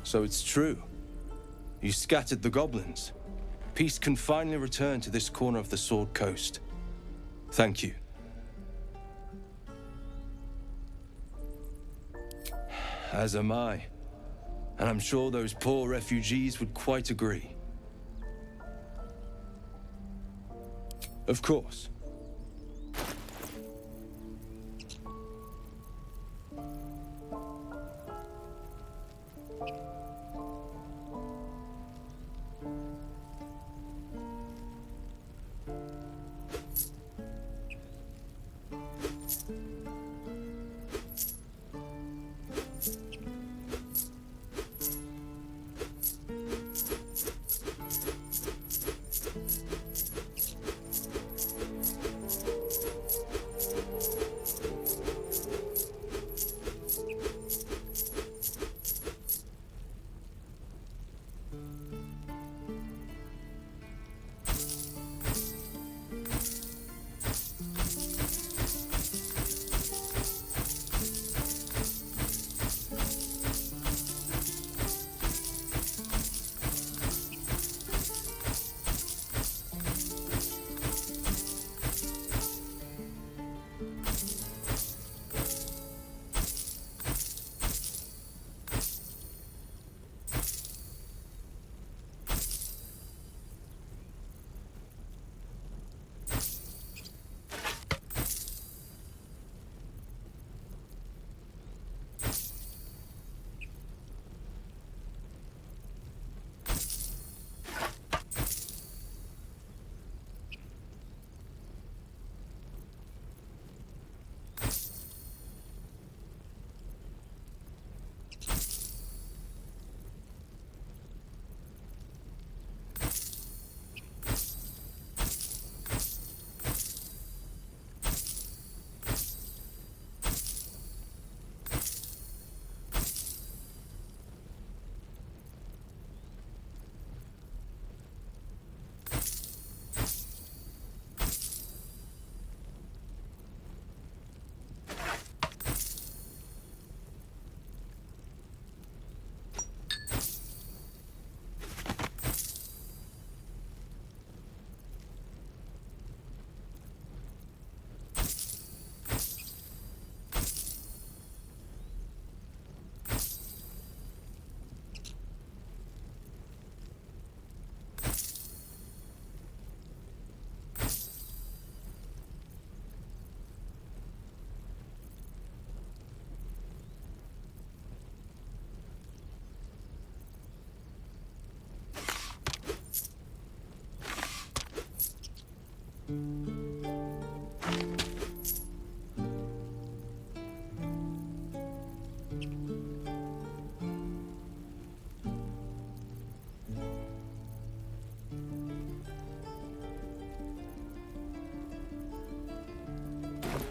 So it's true. You scattered the goblins. Peace can finally return to this corner of the Sword Coast. Thank you. As am I. And I'm sure those poor refugees would quite agree. Of course.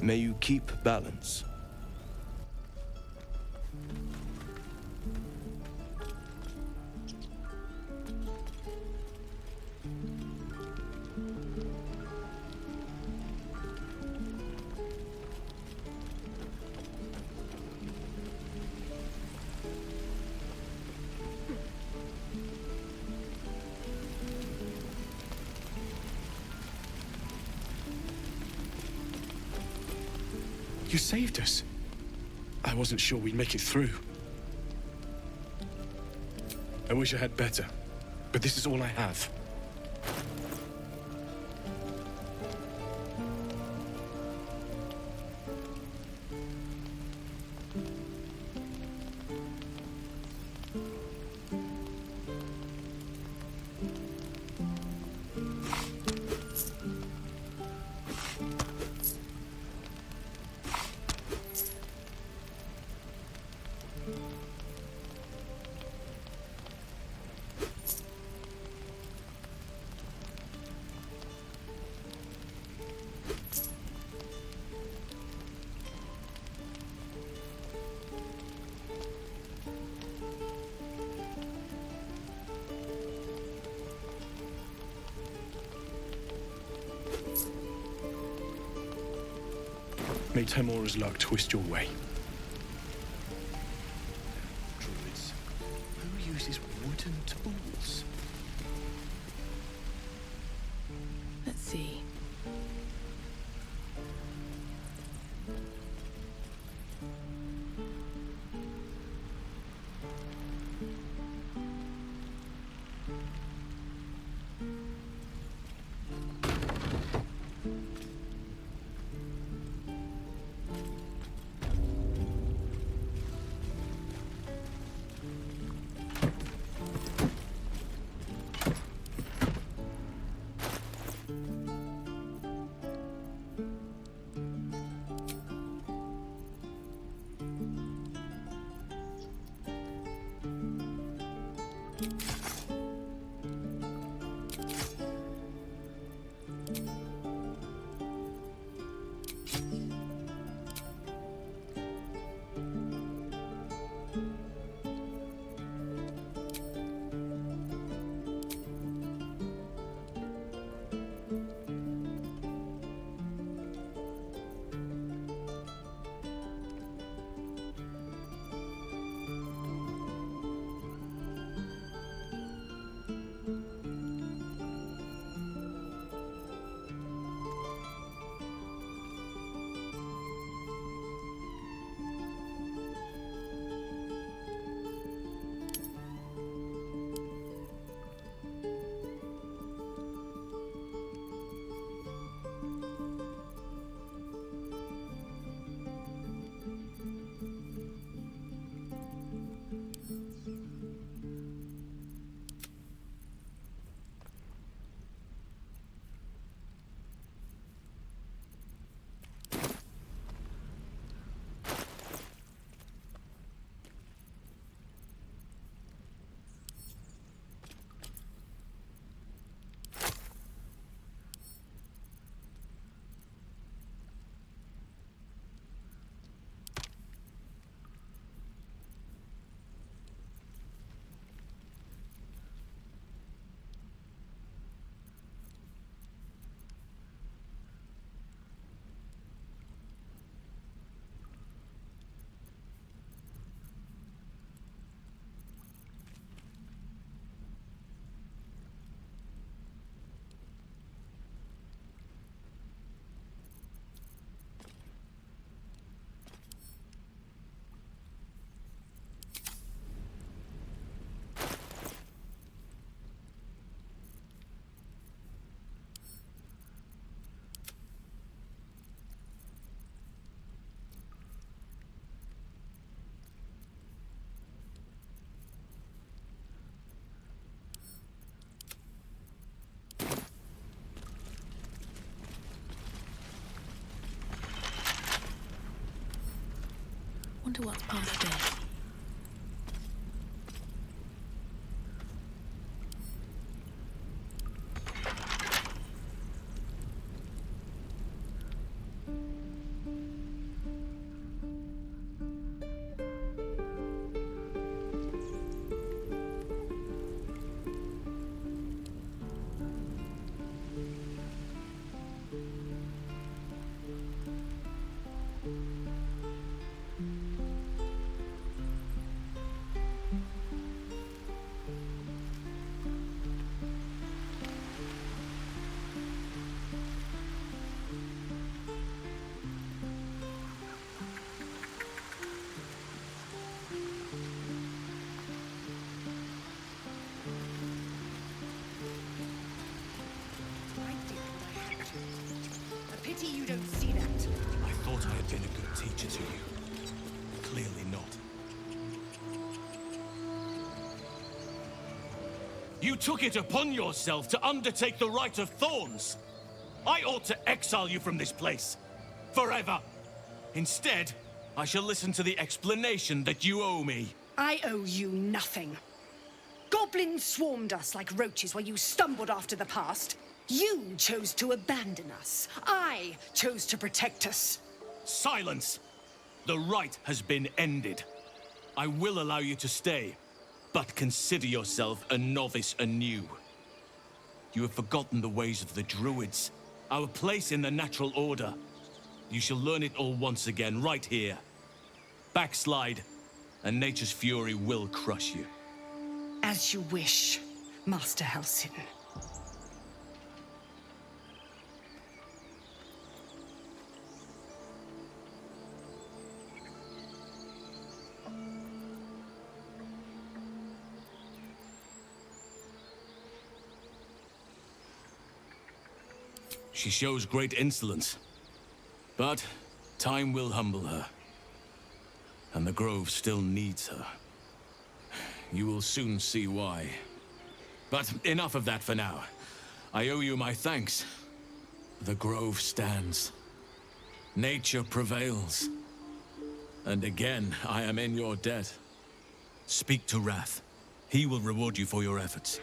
May you keep balance. You saved us. I wasn't sure we'd make it through. I wish I had better, but this is all I have. May Temora's luck twist your way. Druids. Who uses wooden tools? Let's see. Wonder what's past this. You don't see that. I thought I had been a good teacher to you. Clearly not. You took it upon yourself to undertake the Rite of Thorns. I ought to exile you from this place. Forever. Instead, I shall listen to the explanation that you owe me. I owe you nothing. Goblins swarmed us like roaches while you stumbled after the past. You chose to abandon us. I chose to protect us. Silence! The rite has been ended. I will allow you to stay, but consider yourself a novice anew. You have forgotten the ways of the Druids, our place in the natural order. You shall learn it all once again, right here. Backslide, and nature's fury will crush you. As you wish, Master Halsin. She shows great insolence. But time will humble her. And the Grove still needs her. You will soon see why. But enough of that for now. I owe you my thanks. The Grove stands. Nature prevails. And again, I am in your debt. Speak to Wrath. He will reward you for your efforts.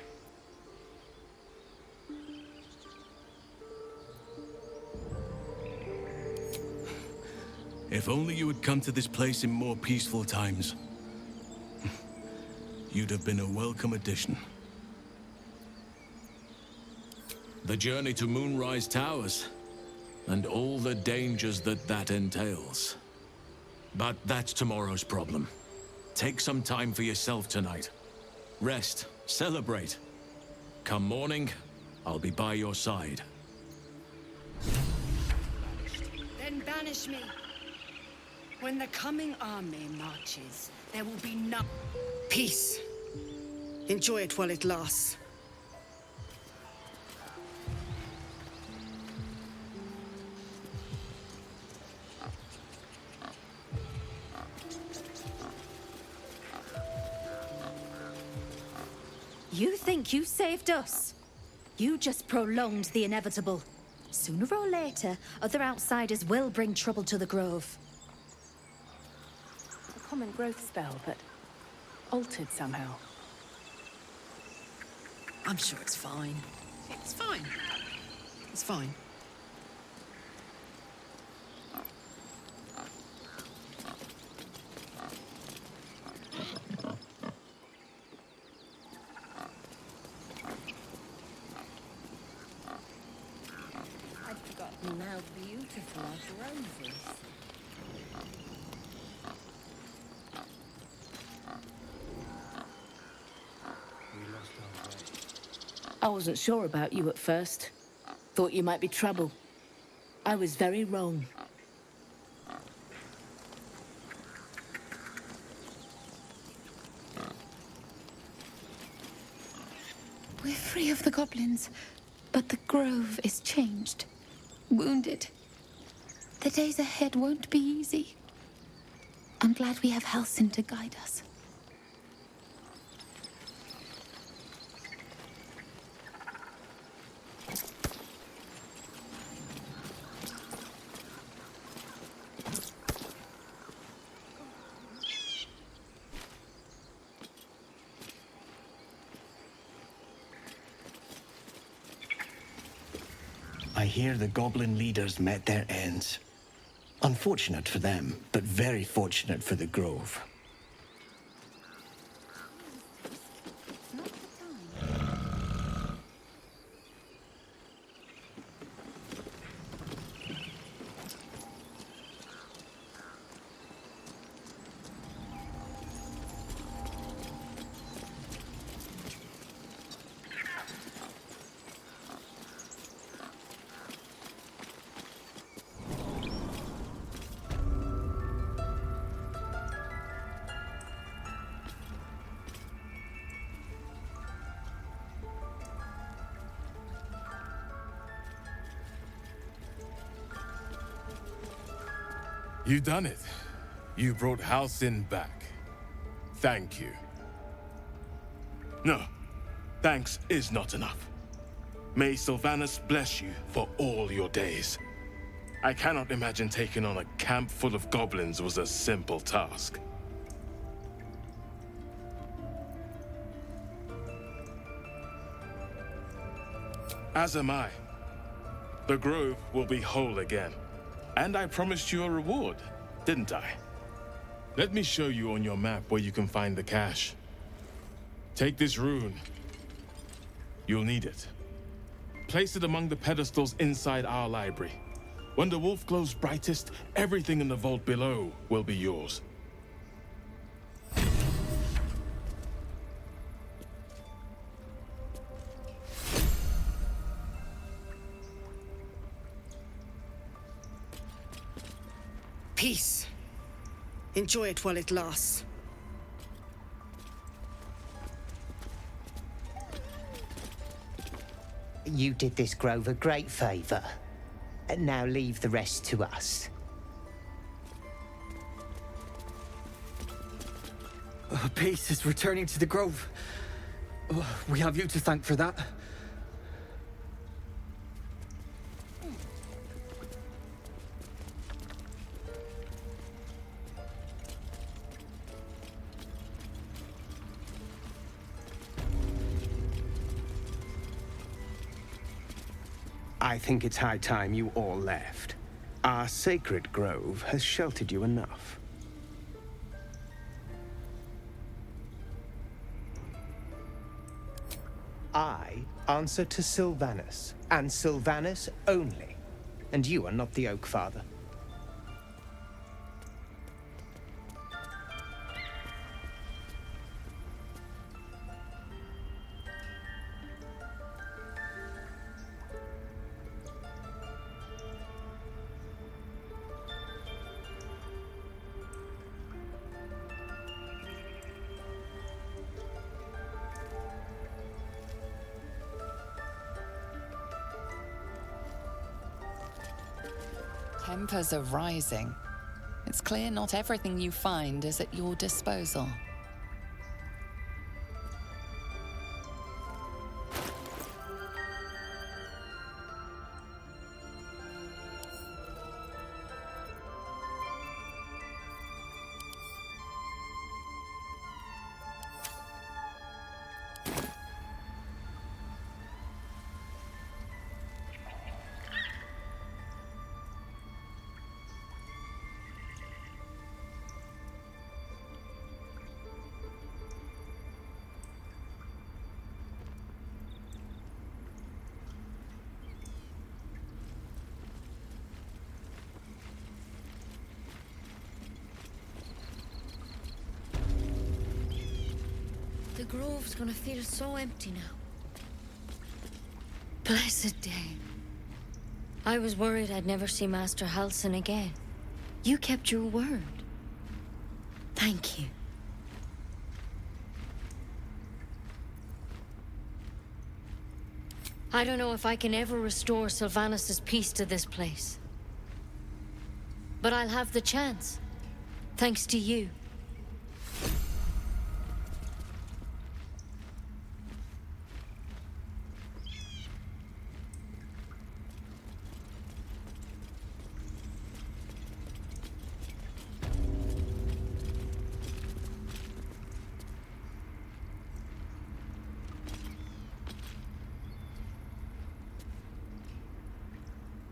If only you had come to this place in more peaceful times. You'd have been a welcome addition. The journey to Moonrise Towers, and all the dangers that entails. But that's tomorrow's problem. Take some time for yourself tonight. Rest, celebrate. Come morning, I'll be by your side. Then banish me. When the coming army marches, there will be no peace. Enjoy it while it lasts. You think you saved us? You just prolonged the inevitable. Sooner or later, other outsiders will bring trouble to the Grove. A common growth spell, but altered somehow. I'm sure it's fine. It's fine. It's fine. I'd forgotten how beautiful our grove is. I wasn't sure about you at first. Thought you might be trouble. I was very wrong. We're free of the goblins, but the Grove is changed. Wounded. The days ahead won't be easy. I'm glad we have Halsin to guide us. I hear the goblin leaders met their ends. Unfortunate for them, but very fortunate for the Grove. You done it. You brought Halsin back. Thank you. No, thanks is not enough. May Sylvanas bless you for all your days. I cannot imagine taking on a camp full of goblins was a simple task. As am I. The Grove will be whole again. And I promised you a reward, didn't I? Let me show you on your map where you can find the cache. Take this rune. You'll need it. Place it among the pedestals inside our library. When the wolf glows brightest, everything in the vault below will be yours. Peace. Enjoy it while it lasts. You did this grove a great favor. Now leave the rest to us. Peace is returning to the grove. We have you to thank for that. I think it's high time you all left. Our sacred grove has sheltered you enough. I answer to Sylvanus, and Sylvanus only. And you are not the Oak Father. Tempers are rising. It's clear not everything you find is at your disposal. The grove's gonna feel so empty now. Blessed day. I was worried I'd never see Master Halsin again. You kept your word. Thank you. I don't know if I can ever restore Sylvanus' peace to this place. But I'll have the chance. Thanks to you.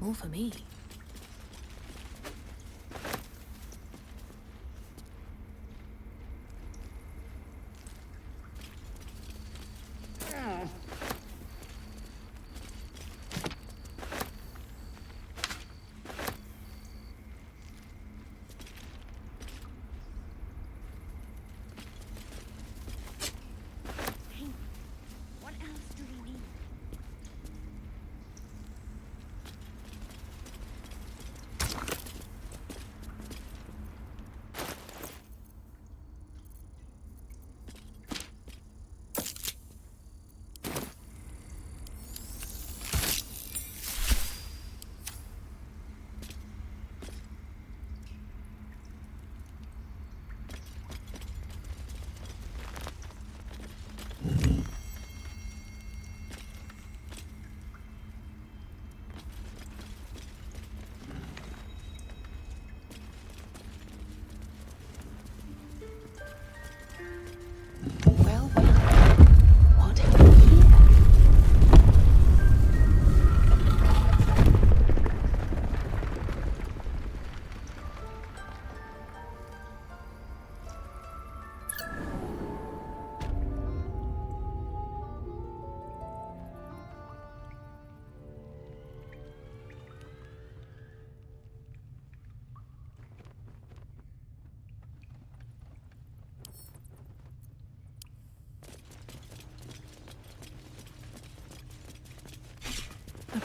More for me.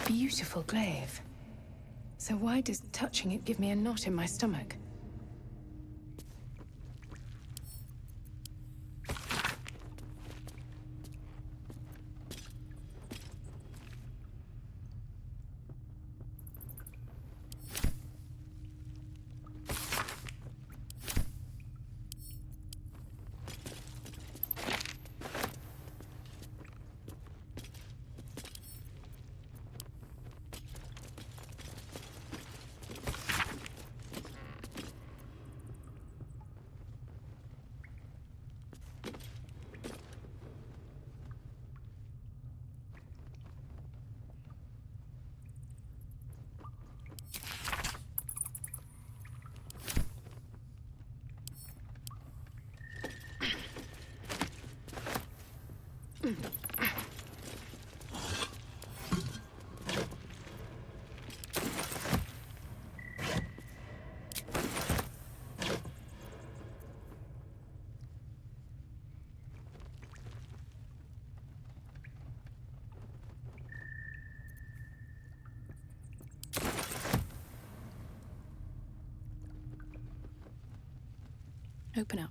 beautiful glaive. So why does touching it give me a knot in my stomach? Open up.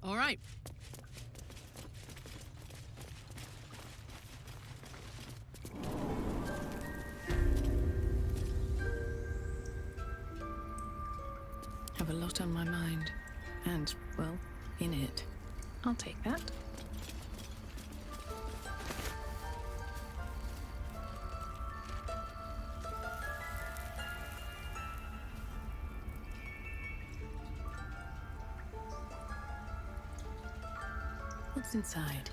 All right. Have a lot on my mind. And, well, in it. I'll take that. What's inside?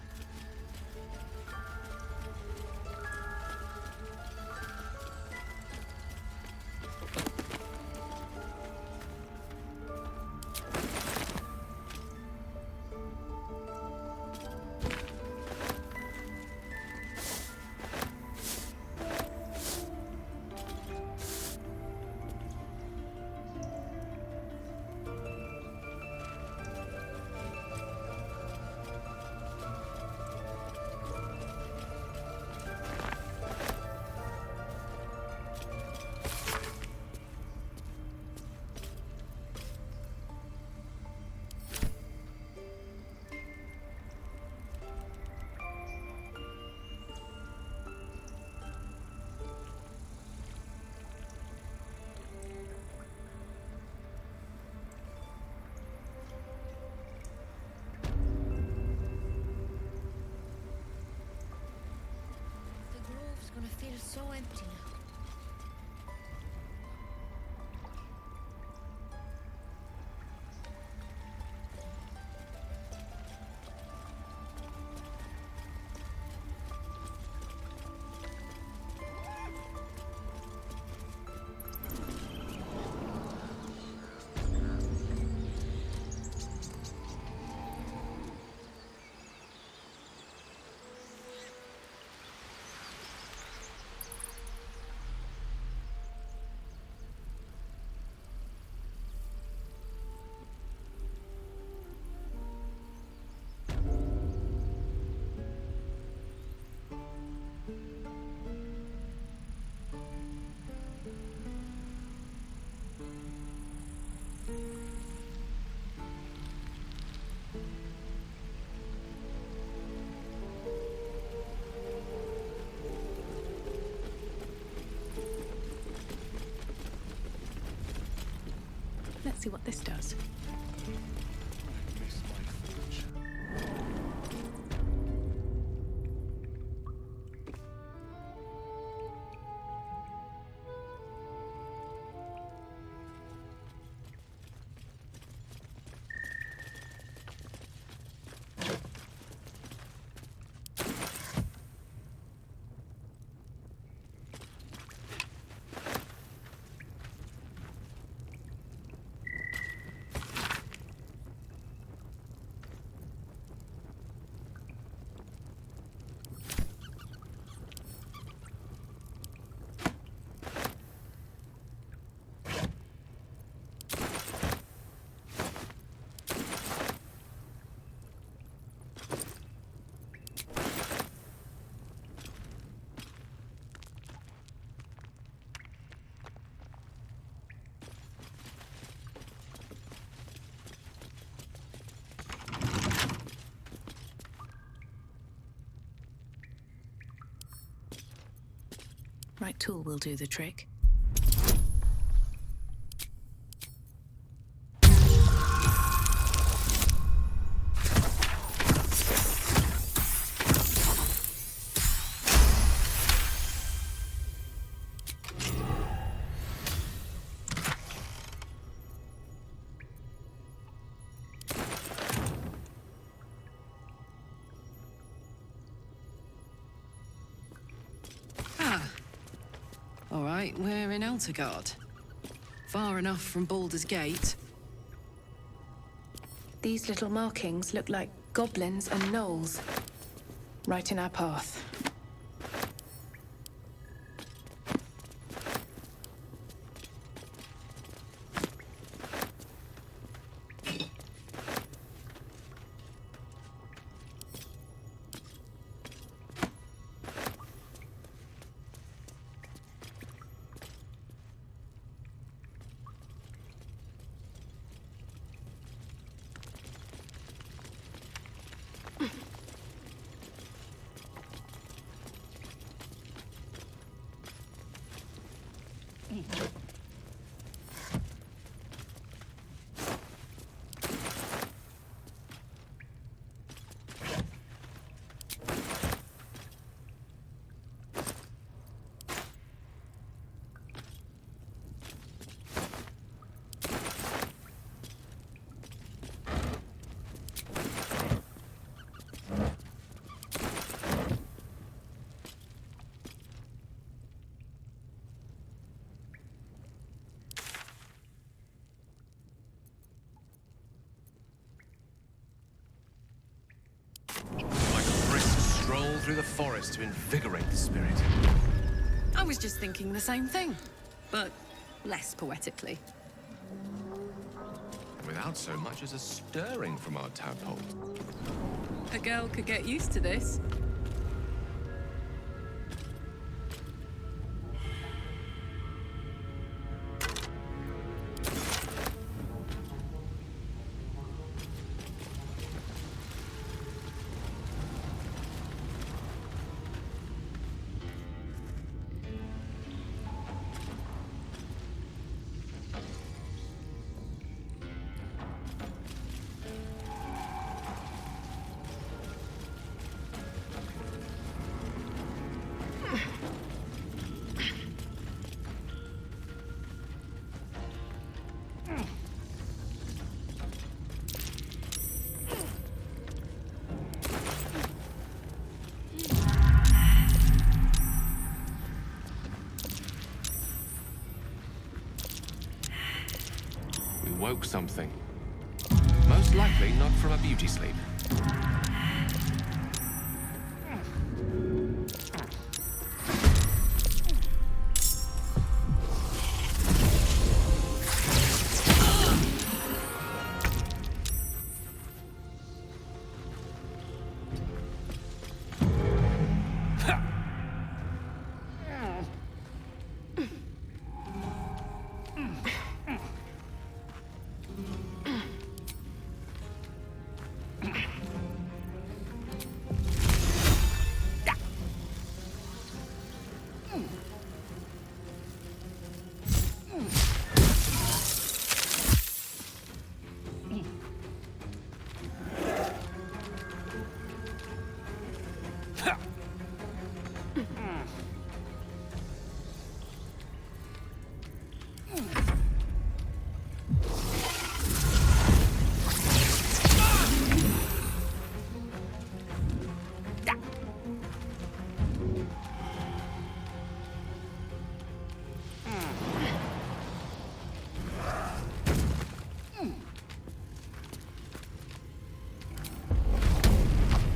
empty now. Let's see what this does. Right tool will do the trick. All right, we're in Eltergard. Far enough from Baldur's Gate. These little markings look like goblins and gnolls. Right in our path. Through the forest to invigorate the spirit. I was just thinking the same thing, but less poetically. Without so much as a stirring from our tadpole. A girl could get used to this. woke something. Most likely not from a beauty sleep.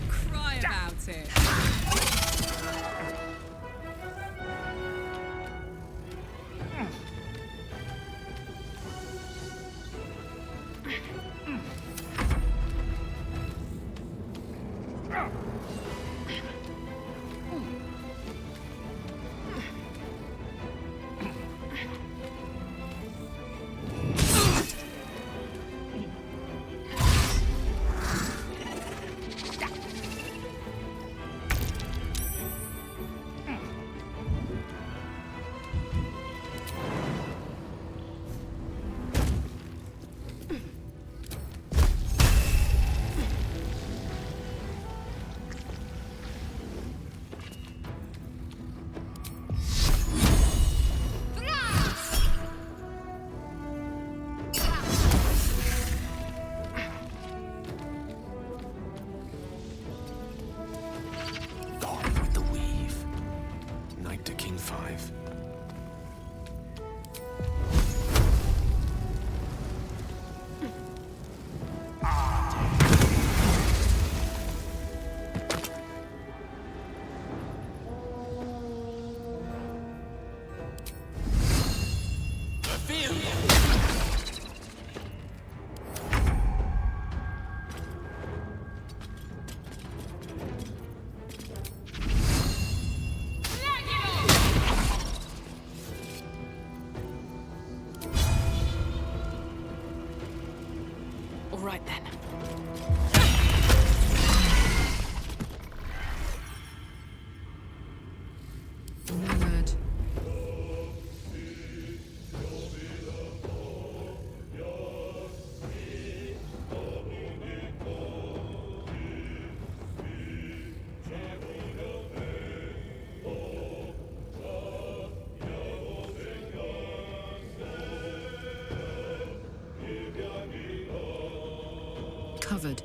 Cry about it. All right then. Word. Covered.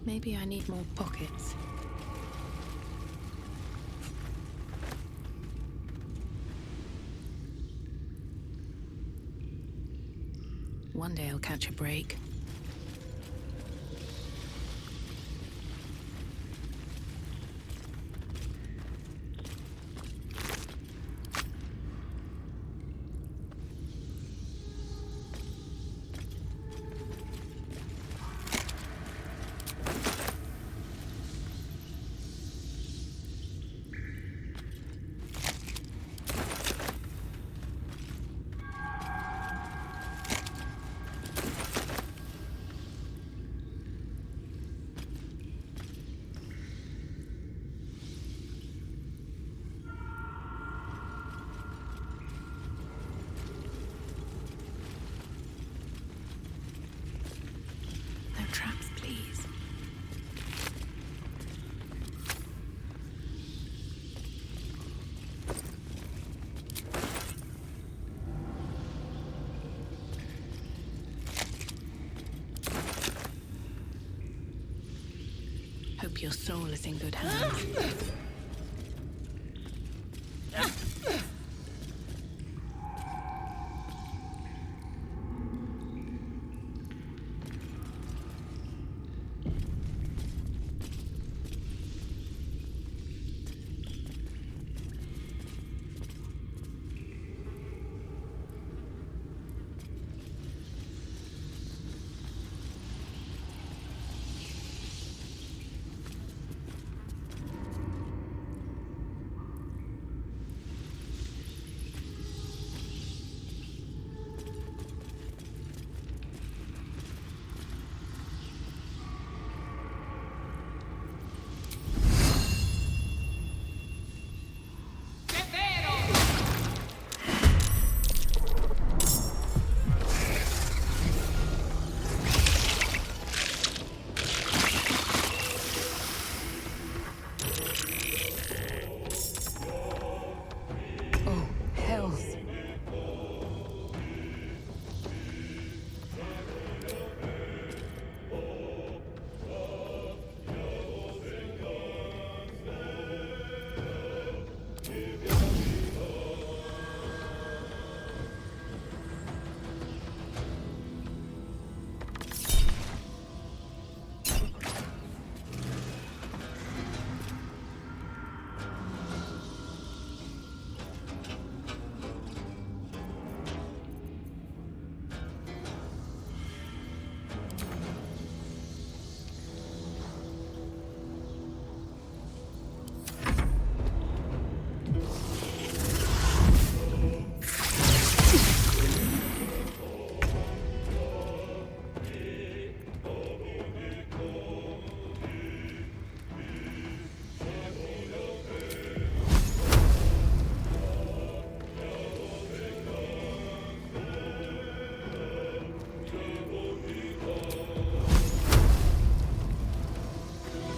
Maybe I need more pockets. One day I'll catch a break. No traps, please. Hope your soul is in good hands.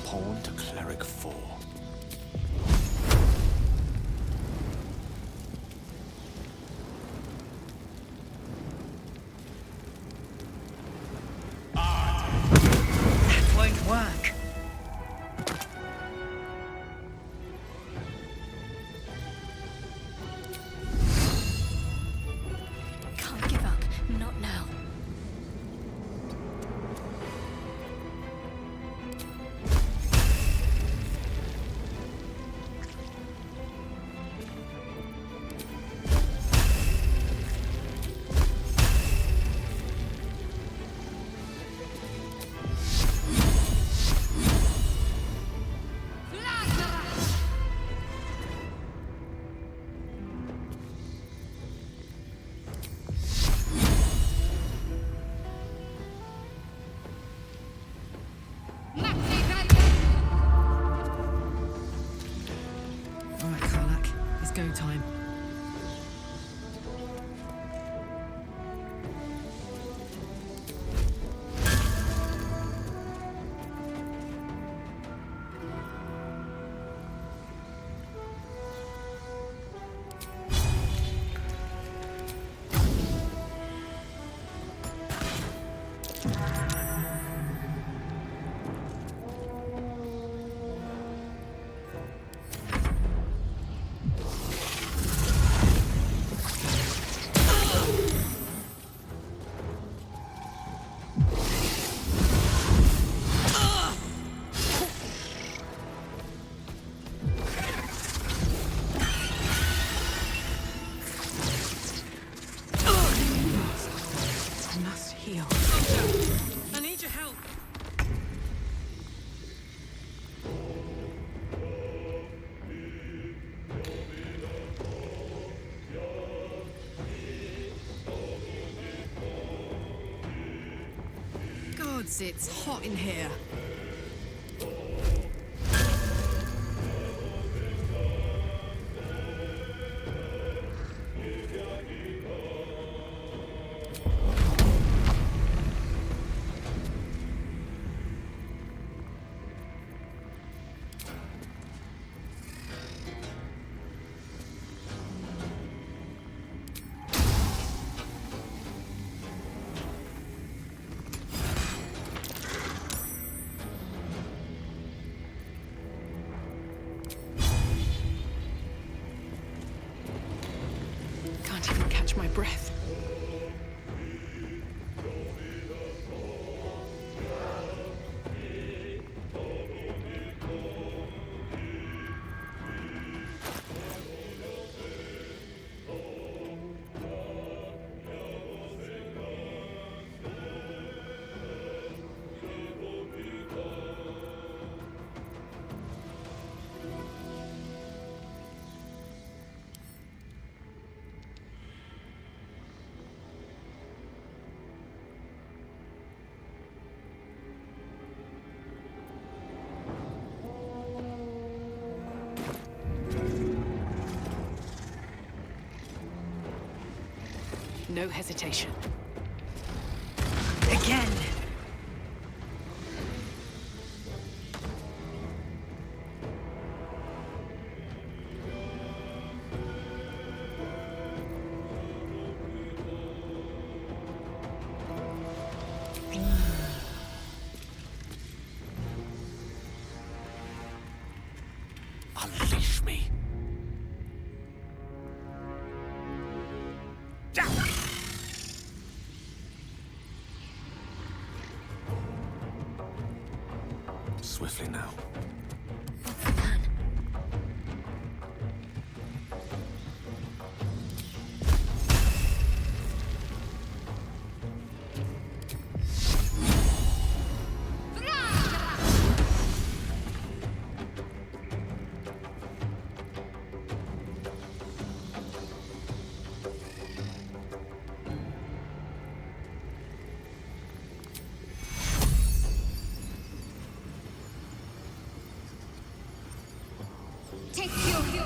Pawn to Cleric 4. That won't work. Can't give up. Not now. Right, Karlak. It's go time. Gods, it's hot in here. Can't even catch my breath. No hesitation. Again! Unleash me. Swiftly now. Take you.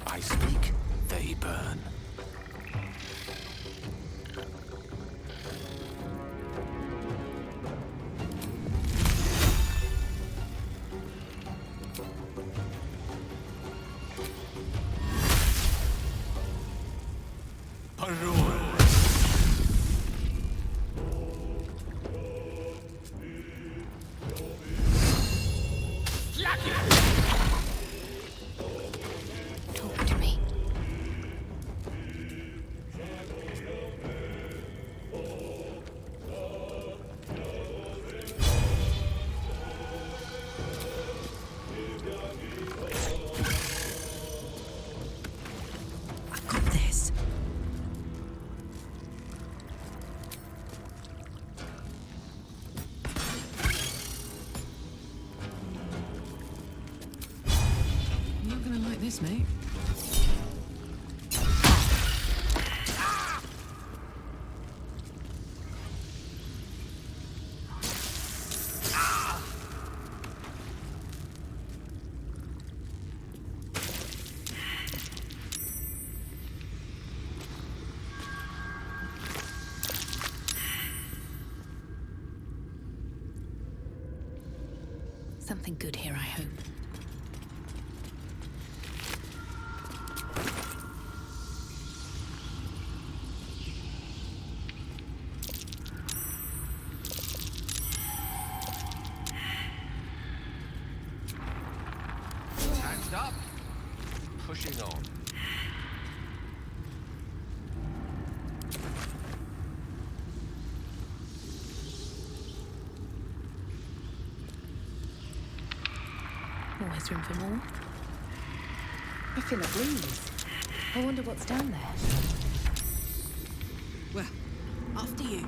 I speak, they burn. Talk to me. I've got this. You're not gonna like this, mate. Something good here, I hope. Pushing on. Always room for more. I feel a breeze. I wonder what's down there. Well, after you.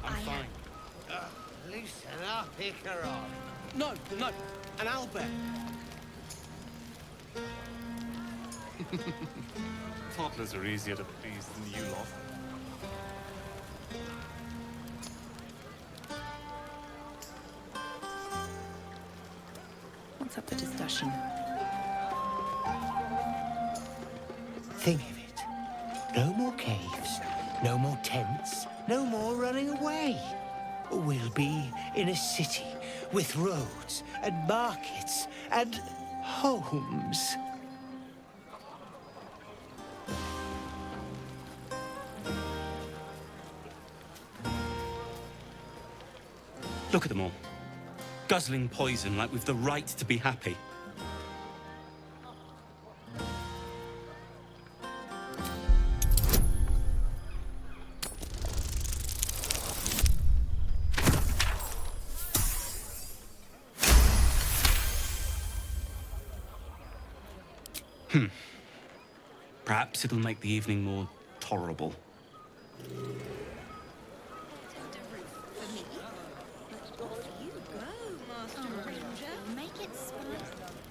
I'm fine. Loosen up, Icaron. No, and Albert. Toddlers are easier to please than you lot. What's up for discussion? Think of it. No more caves, no more tents, no more running away. We'll be in a city with roads and markets and homes. Look at them all. Guzzling poison like we've the right to be happy. Perhaps it'll make the evening more tolerable.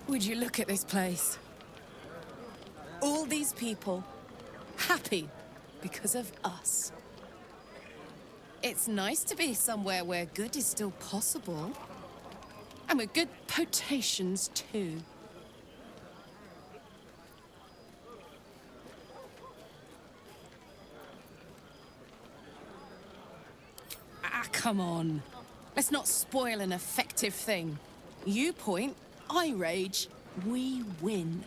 Would you look at this place? All these people happy because of us. It's nice to be somewhere where good is still possible. And with good potations, too. Come on. Let's not spoil an effective thing. You point, I rage, we win.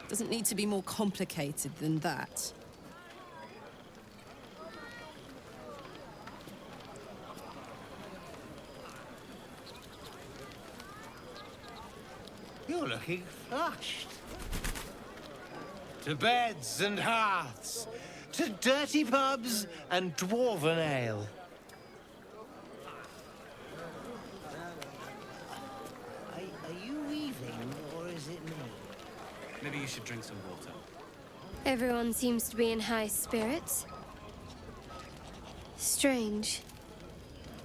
Doesn't need to be more complicated than that. You're looking flushed. To beds and hearths, to dirty pubs and dwarven ale. Maybe you should drink some water. Everyone seems to be in high spirits. Strange.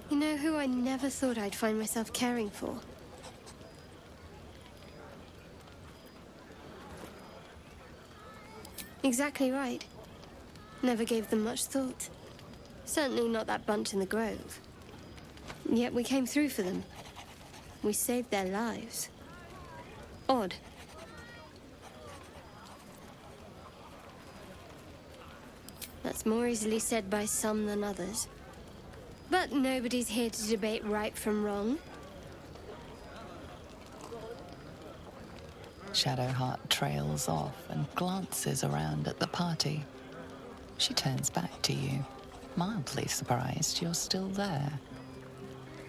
You know who I never thought I'd find myself caring for? Exactly right. Never gave them much thought. Certainly not that bunch in the grove. Yet we came through for them. We saved their lives. Odd. That's more easily said by some than others. But nobody's here to debate right from wrong. Shadowheart trails off and glances around at the party. She turns back to you, mildly surprised you're still there.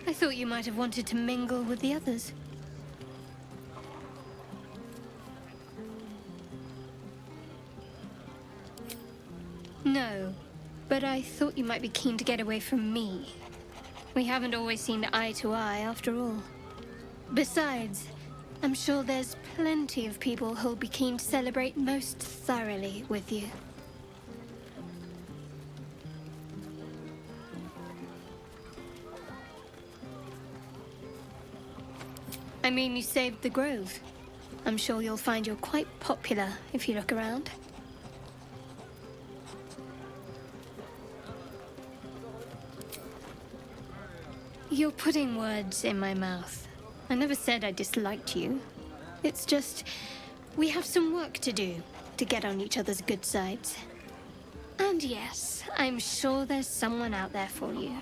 I thought you might have wanted to mingle with the others. No, but I thought you might be keen to get away from me. We haven't always seen eye to eye, after all. Besides, I'm sure there's plenty of people who'll be keen to celebrate most thoroughly with you. I mean, you saved the grove. I'm sure you'll find you're quite popular if you look around. You're putting words in my mouth. I never said I disliked you. It's just, we have some work to do to get on each other's good sides. And yes, I'm sure there's someone out there for you.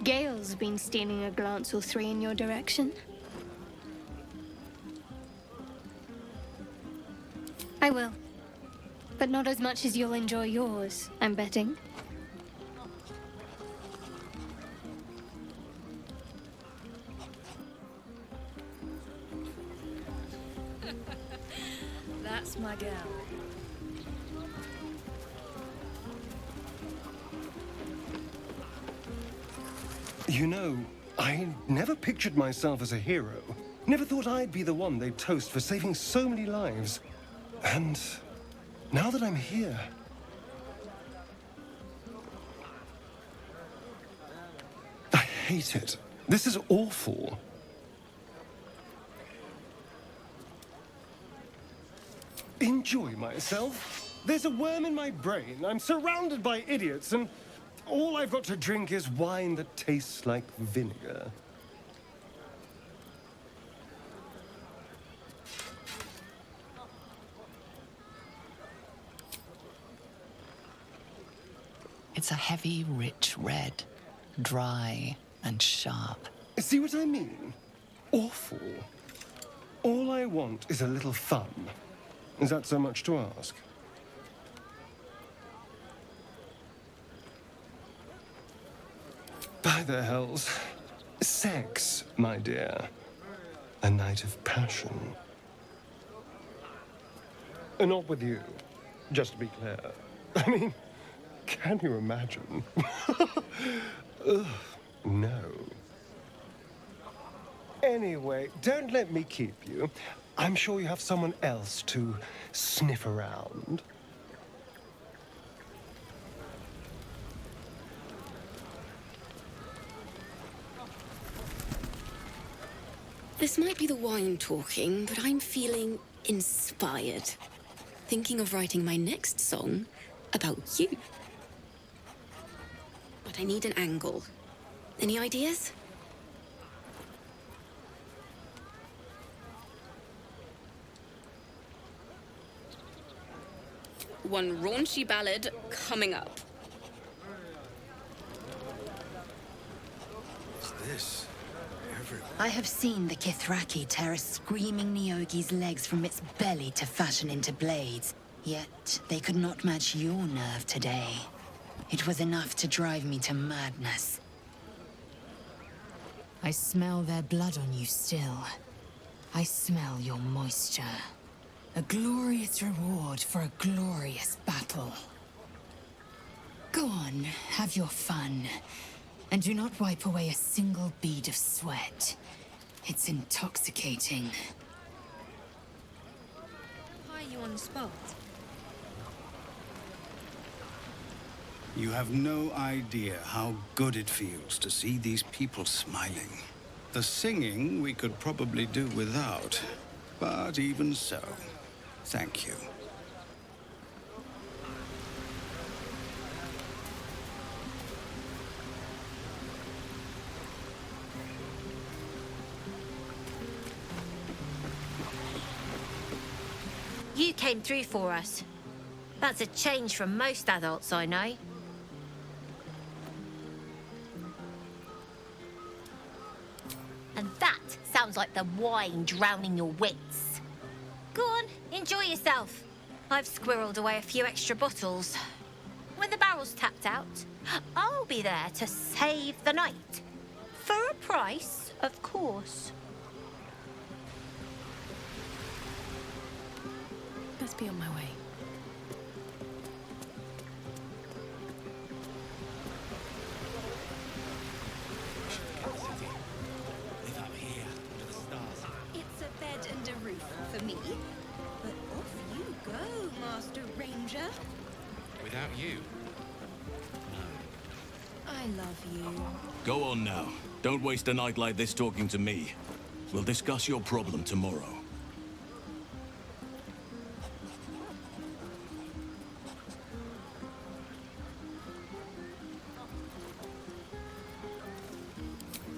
Gale's been stealing a glance or three in your direction. I will. But not as much as you'll enjoy yours, I'm betting. That's my gal. You know, I never pictured myself as a hero. Never thought I'd be the one they'd toast for saving so many lives. And now that I'm here... I hate it. This is awful. Enjoy myself? There's a worm in my brain. I'm surrounded by idiots, and all I've got to drink is wine that tastes like vinegar. It's a heavy, rich red, dry and sharp. See what I mean? Awful. All I want is a little fun. Is that so much to ask? By the hells. Sex, my dear. A night of passion. Not with you, just to be clear. I mean, can you imagine? Ugh, no. Anyway, don't let me keep you. I'm sure you have someone else to sniff around. This might be the wine talking, but I'm feeling inspired. Thinking of writing my next song about you. But I need an angle. Any ideas? One raunchy ballad coming up. What's this? I have seen the Kithraki tear a screaming Neogi's legs from its belly to fashion into blades. Yet they could not match your nerve today. It was enough to drive me to madness. I smell their blood on you still. I smell your moisture. A glorious reward for a glorious battle. Go on, have your fun. And do not wipe away a single bead of sweat. It's intoxicating. Hi, you on the spot. You have no idea how good it feels to see these people smiling. The singing we could probably do without, but even so, thank you. You came through for us. That's a change from most adults I know. And that sounds like the wine drowning your wits. Go on, enjoy yourself. I've squirreled away a few extra bottles. When the barrel's tapped out, I'll be there to save the night. For a price, of course. Best be on my way. It's a bed and a roof for me. But off you go, Master Ranger. Without you? I love you. Go on now. Don't waste a night like this talking to me. We'll discuss your problem tomorrow.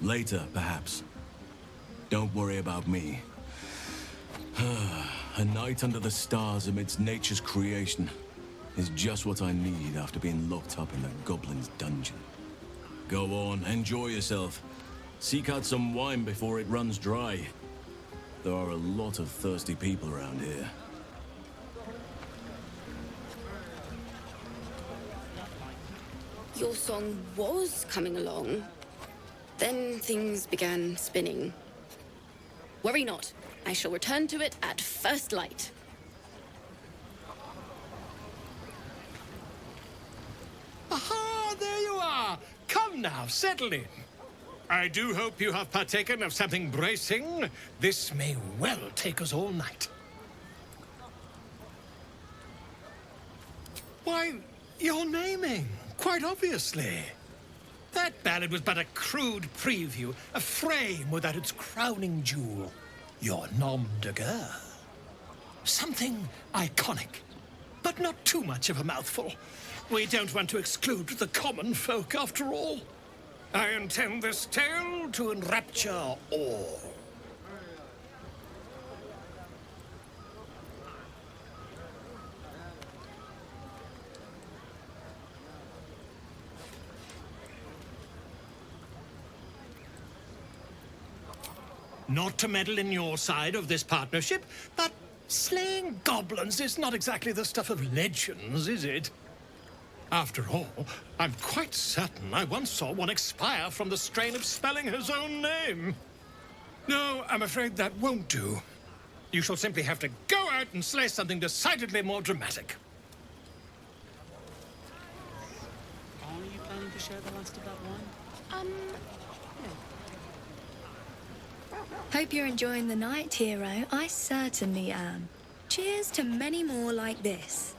Later, perhaps. Don't worry about me. A night under the stars amidst nature's creation is just what I need after being locked up in the goblin's dungeon. Go on, enjoy yourself. Seek out some wine before it runs dry. There are a lot of thirsty people around here. Your song was coming along. Then things began spinning. Worry not. I shall return to it at first light. Aha, there you are. Come now, settle in. I do hope you have partaken of something bracing. This may well take us all night. Why, you're naming, quite obviously. That ballad was but a crude preview, a frame without its crowning jewel. Your nom de guerre. Something iconic, but not too much of a mouthful. We don't want to exclude the common folk, after all. I intend this tale to enrapture all. Not to meddle in your side of this partnership, but slaying goblins is not exactly the stuff of legends, is it? After all, I'm quite certain I once saw one expire from the strain of spelling his own name. No, I'm afraid that won't do. You shall simply have to go out and slay something decidedly more dramatic. Are you planning to share the last of that wine? Hope you're enjoying the night, hero. I certainly am. Cheers to many more like this.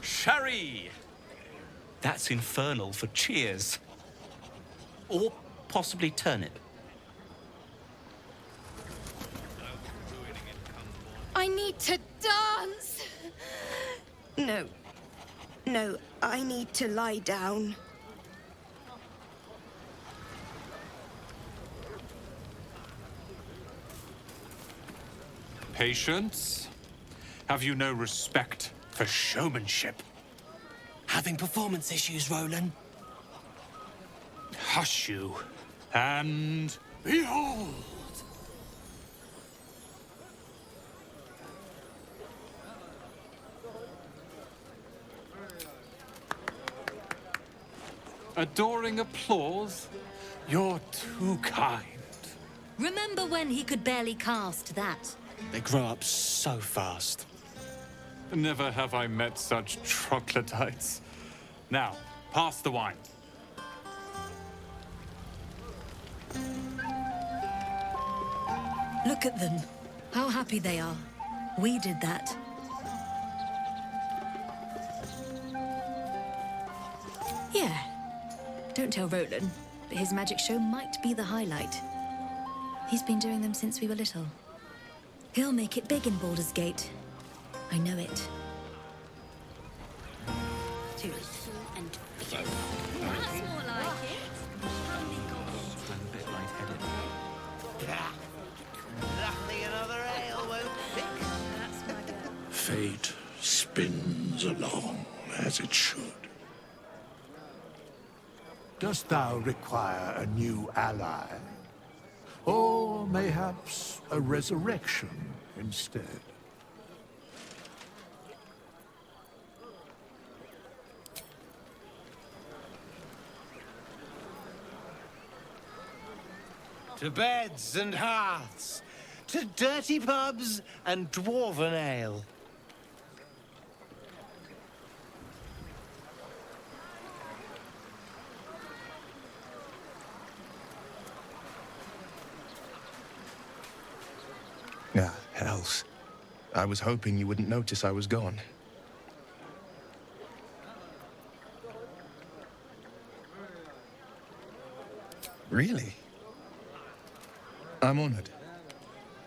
Sherry! That's infernal for cheers. Or possibly turnip. I need to dance! No. No, I need to lie down. Patience? Have you no respect for showmanship? Having performance issues, Roland? Hush you. And behold! adoring applause? You're too kind. Remember when he could barely cast that? They grow up so fast. Never have I met such troglodytes. Now, pass the wine. Look at them. How happy they are. We did that. Yeah. Don't tell Roland, but his magic show might be the highlight. He's been doing them since we were little. He'll make it big in Baldur's Gate. I know it. And That's more like it. I'm a bit lightheaded. Luckily another ale won't fix. That's my girl. Fate spins along as it should. Dost thou require a new ally? Or mayhaps a resurrection instead? To beds and hearths, to dirty pubs and dwarven ale. Ah, hells. I was hoping you wouldn't notice I was gone. Really? I'm honored.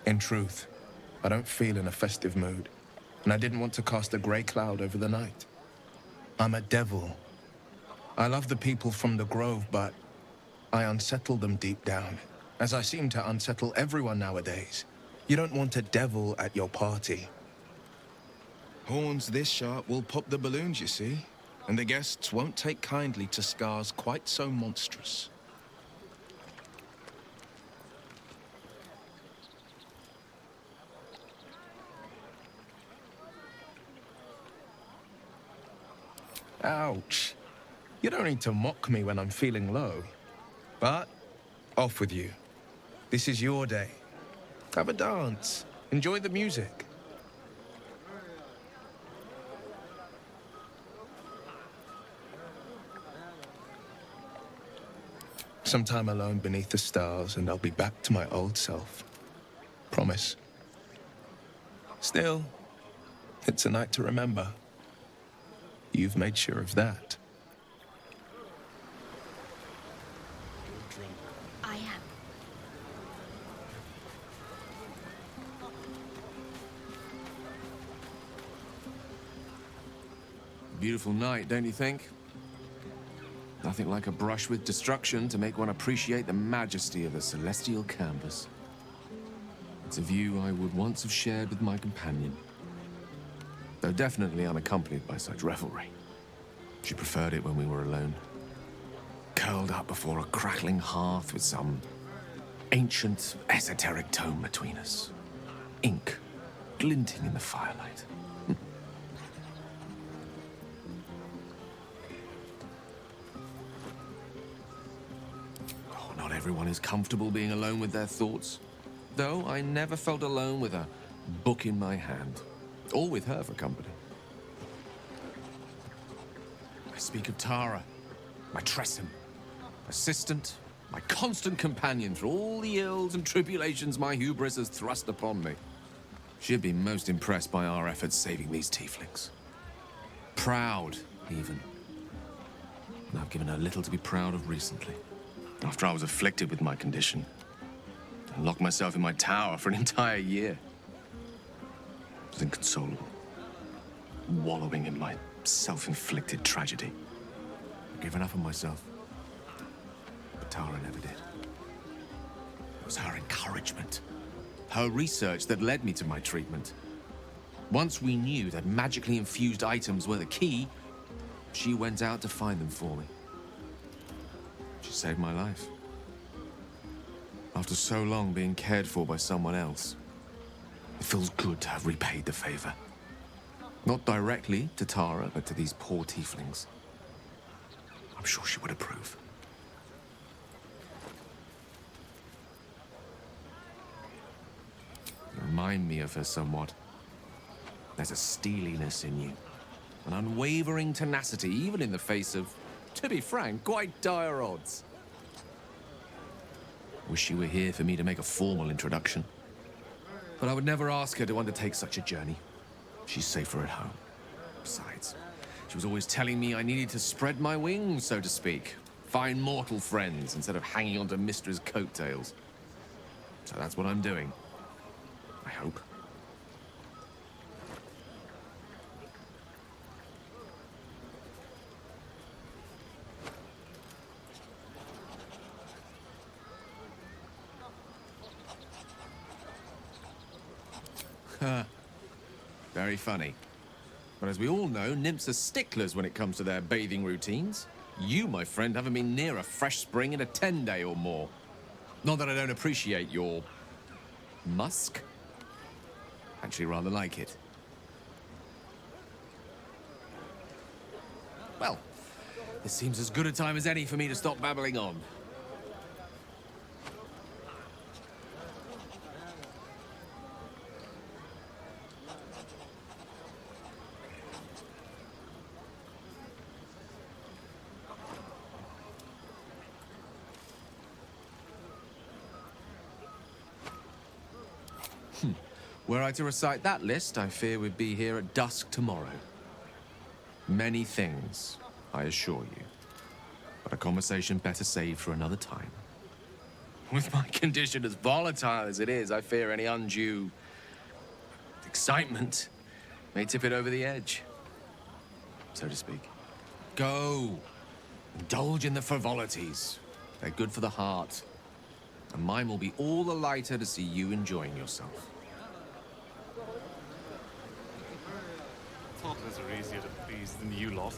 In truth, I don't feel in a festive mood, and I didn't want to cast a grey cloud over the night. I'm a devil. I love the people from the Grove, but I unsettle them deep down, as I seem to unsettle everyone nowadays. You don't want a devil at your party. Horns this sharp will pop the balloons, you see, and the guests won't take kindly to scars quite so monstrous. Ouch. You don't need to mock me when I'm feeling low. But, off with you. This is your day. Have a dance. Enjoy the music. Some time alone beneath the stars, and I'll be back to my old self. Promise. Still, it's a night to remember. You've made sure of that. I am. Beautiful night, don't you think? Nothing like a brush with destruction to make one appreciate the majesty of the celestial canvas. It's a view I would once have shared with my companion, though definitely unaccompanied by such revelry. She preferred it when we were alone, curled up before a crackling hearth with some ancient, esoteric tome between us. Ink glinting in the firelight. Not everyone is comfortable being alone with their thoughts, though I never felt alone with a book in my hand, or with her for company. I speak of Tara, my Tressym, assistant, my constant companion through all the ills and tribulations my hubris has thrust upon me. She'd been most impressed by our efforts saving these tieflings. Proud, even. And I've given her little to be proud of recently. After I was afflicted with my condition, I locked myself in my tower for an entire year. I was inconsolable, wallowing in my self-inflicted tragedy. I'd given up on myself, but Tara never did. It was her encouragement, her research that led me to my treatment. Once we knew that magically infused items were the key, she went out to find them for me. She saved my life. After so long being cared for by someone else, it feels good to have repaid the favor. Not directly to Tara, but to these poor tieflings. I'm sure she would approve. You remind me of her somewhat. There's a steeliness in you, An unwavering tenacity, even in the face of, to be frank, quite dire odds. Wish she were here for me to make a formal introduction. But I would never ask her to undertake such a journey. She's safer at home. Besides, she was always telling me I needed to spread my wings, so to speak. Find mortal friends instead of hanging onto Mistra's coattails. So that's what I'm doing. I hope. Very funny. But as we all know, nymphs are sticklers when it comes to their bathing routines. You, my friend, haven't been near a fresh spring in a 10-day or more. Not that I don't appreciate your musk. Actually, rather like it. Well, this seems as good a time as any for me to stop babbling on. Were I to recite that list, I fear we'd be here at dusk tomorrow. Many things, I assure you. But a conversation better saved for another time. With my condition as volatile as it is, I fear any undue excitement may tip it over the edge, so to speak. Go. Indulge in the frivolities. They're good for the heart. And mine will be all the lighter to see you enjoying yourself. Toddlers are easier to please than you lot.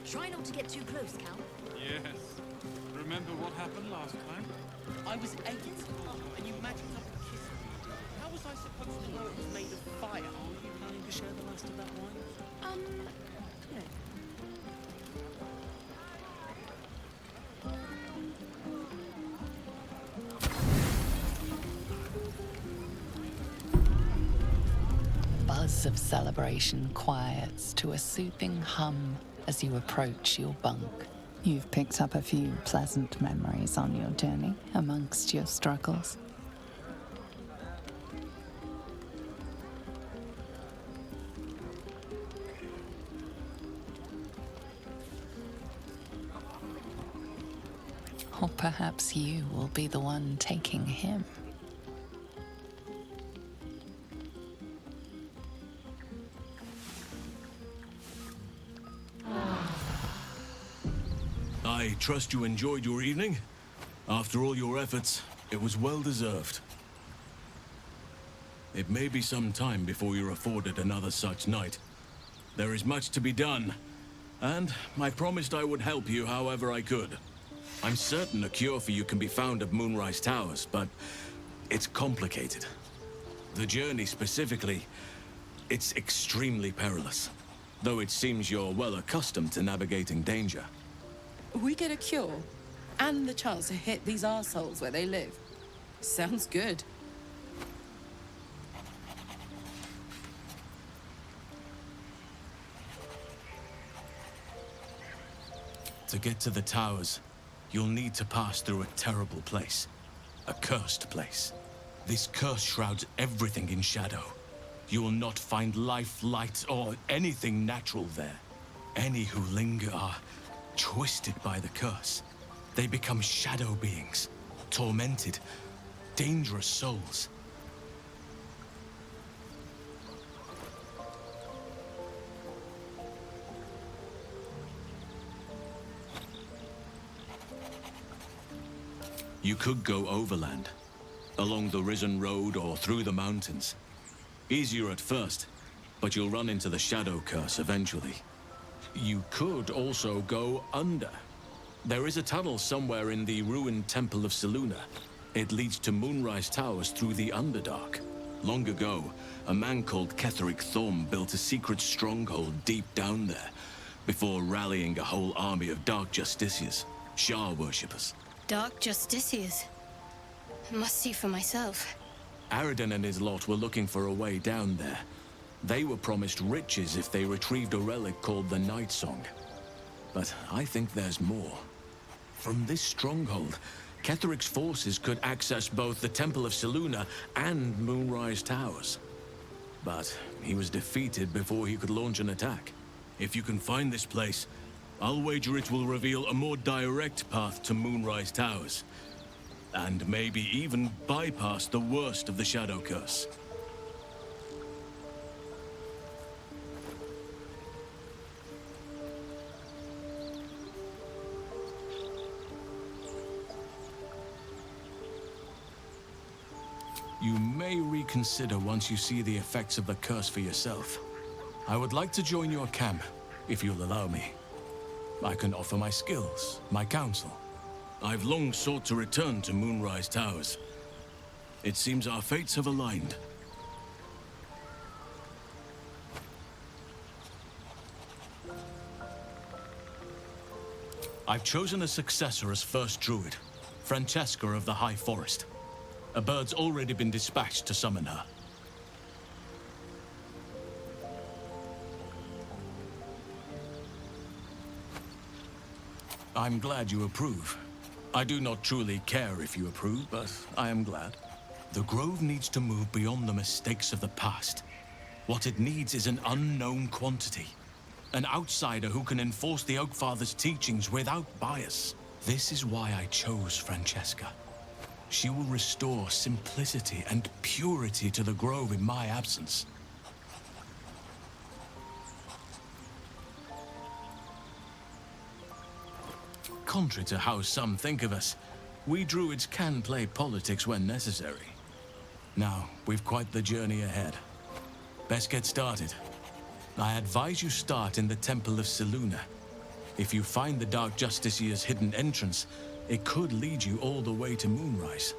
Try not to get too close, Cal. Yes. Remember what happened last time? I was 8 and you magicked up a kiss reading. How was I supposed to know it was made of fire? Are you planning to share the last of that wine? Yeah. Buzz of celebration quiets to a soothing hum as you approach your bunk. You've picked up a few pleasant memories on your journey amongst your struggles. Or perhaps you will be the one taking him. I trust you enjoyed your evening. After all your efforts, it was well deserved. It may be some time before you're afforded another such night. There is much to be done, and I promised I would help you however I could. I'm certain a cure for you can be found at Moonrise Towers, but it's complicated. The journey specifically, it's extremely perilous, though it seems you're well accustomed to navigating danger. We get a cure, and the chance to hit these arseholes where they live. Sounds good. To get to the towers, you'll need to pass through a terrible place. A cursed place. This curse shrouds everything in shadow. You will not find life, light, or anything natural there. Any who linger are twisted by the curse. They become shadow beings, tormented, dangerous souls. You could go overland, along the Risen Road or through the mountains. Easier at first, but you'll run into the Shadow Curse eventually. You could also go under. There is a tunnel somewhere in the ruined Temple of Selûne. It leads to Moonrise Towers through the Underdark. Long ago, a man called Ketheric Thorm built a secret stronghold deep down there, before rallying a whole army of Dark Justiciars, Shah worshippers. Dark Justiciars. Must see for myself. Aridin and his lot were looking for a way down there. They were promised riches if they retrieved a relic called the Night Song. But I think there's more. From this stronghold, Ketheric's forces could access both the Temple of Selûne and Moonrise Towers. But he was defeated before he could launch an attack. If you can find this place, I'll wager it will reveal a more direct path to Moonrise Towers. And maybe even bypass the worst of the Shadow Curse. You may reconsider once you see the effects of the curse for yourself. I would like to join your camp, if you'll allow me. I can offer my skills, my counsel. I've long sought to return to Moonrise Towers. It seems our fates have aligned. I've chosen a successor as first druid, Francesca of the High Forest. A bird's already been dispatched to summon her. I'm glad you approve. I do not truly care if you approve, but I am glad. The Grove needs to move beyond the mistakes of the past. What it needs is an unknown quantity. An outsider who can enforce the Oakfather's teachings without bias. This is why I chose Francesca. She will restore simplicity and purity to the Grove in my absence. Contrary to how some think of us, we druids can play politics when necessary. Now, we've quite the journey ahead. Best get started. I advise you start in the Temple of Selûne. If you find the Dark Justiciar's hidden entrance, it could lead you all the way to Moonrise.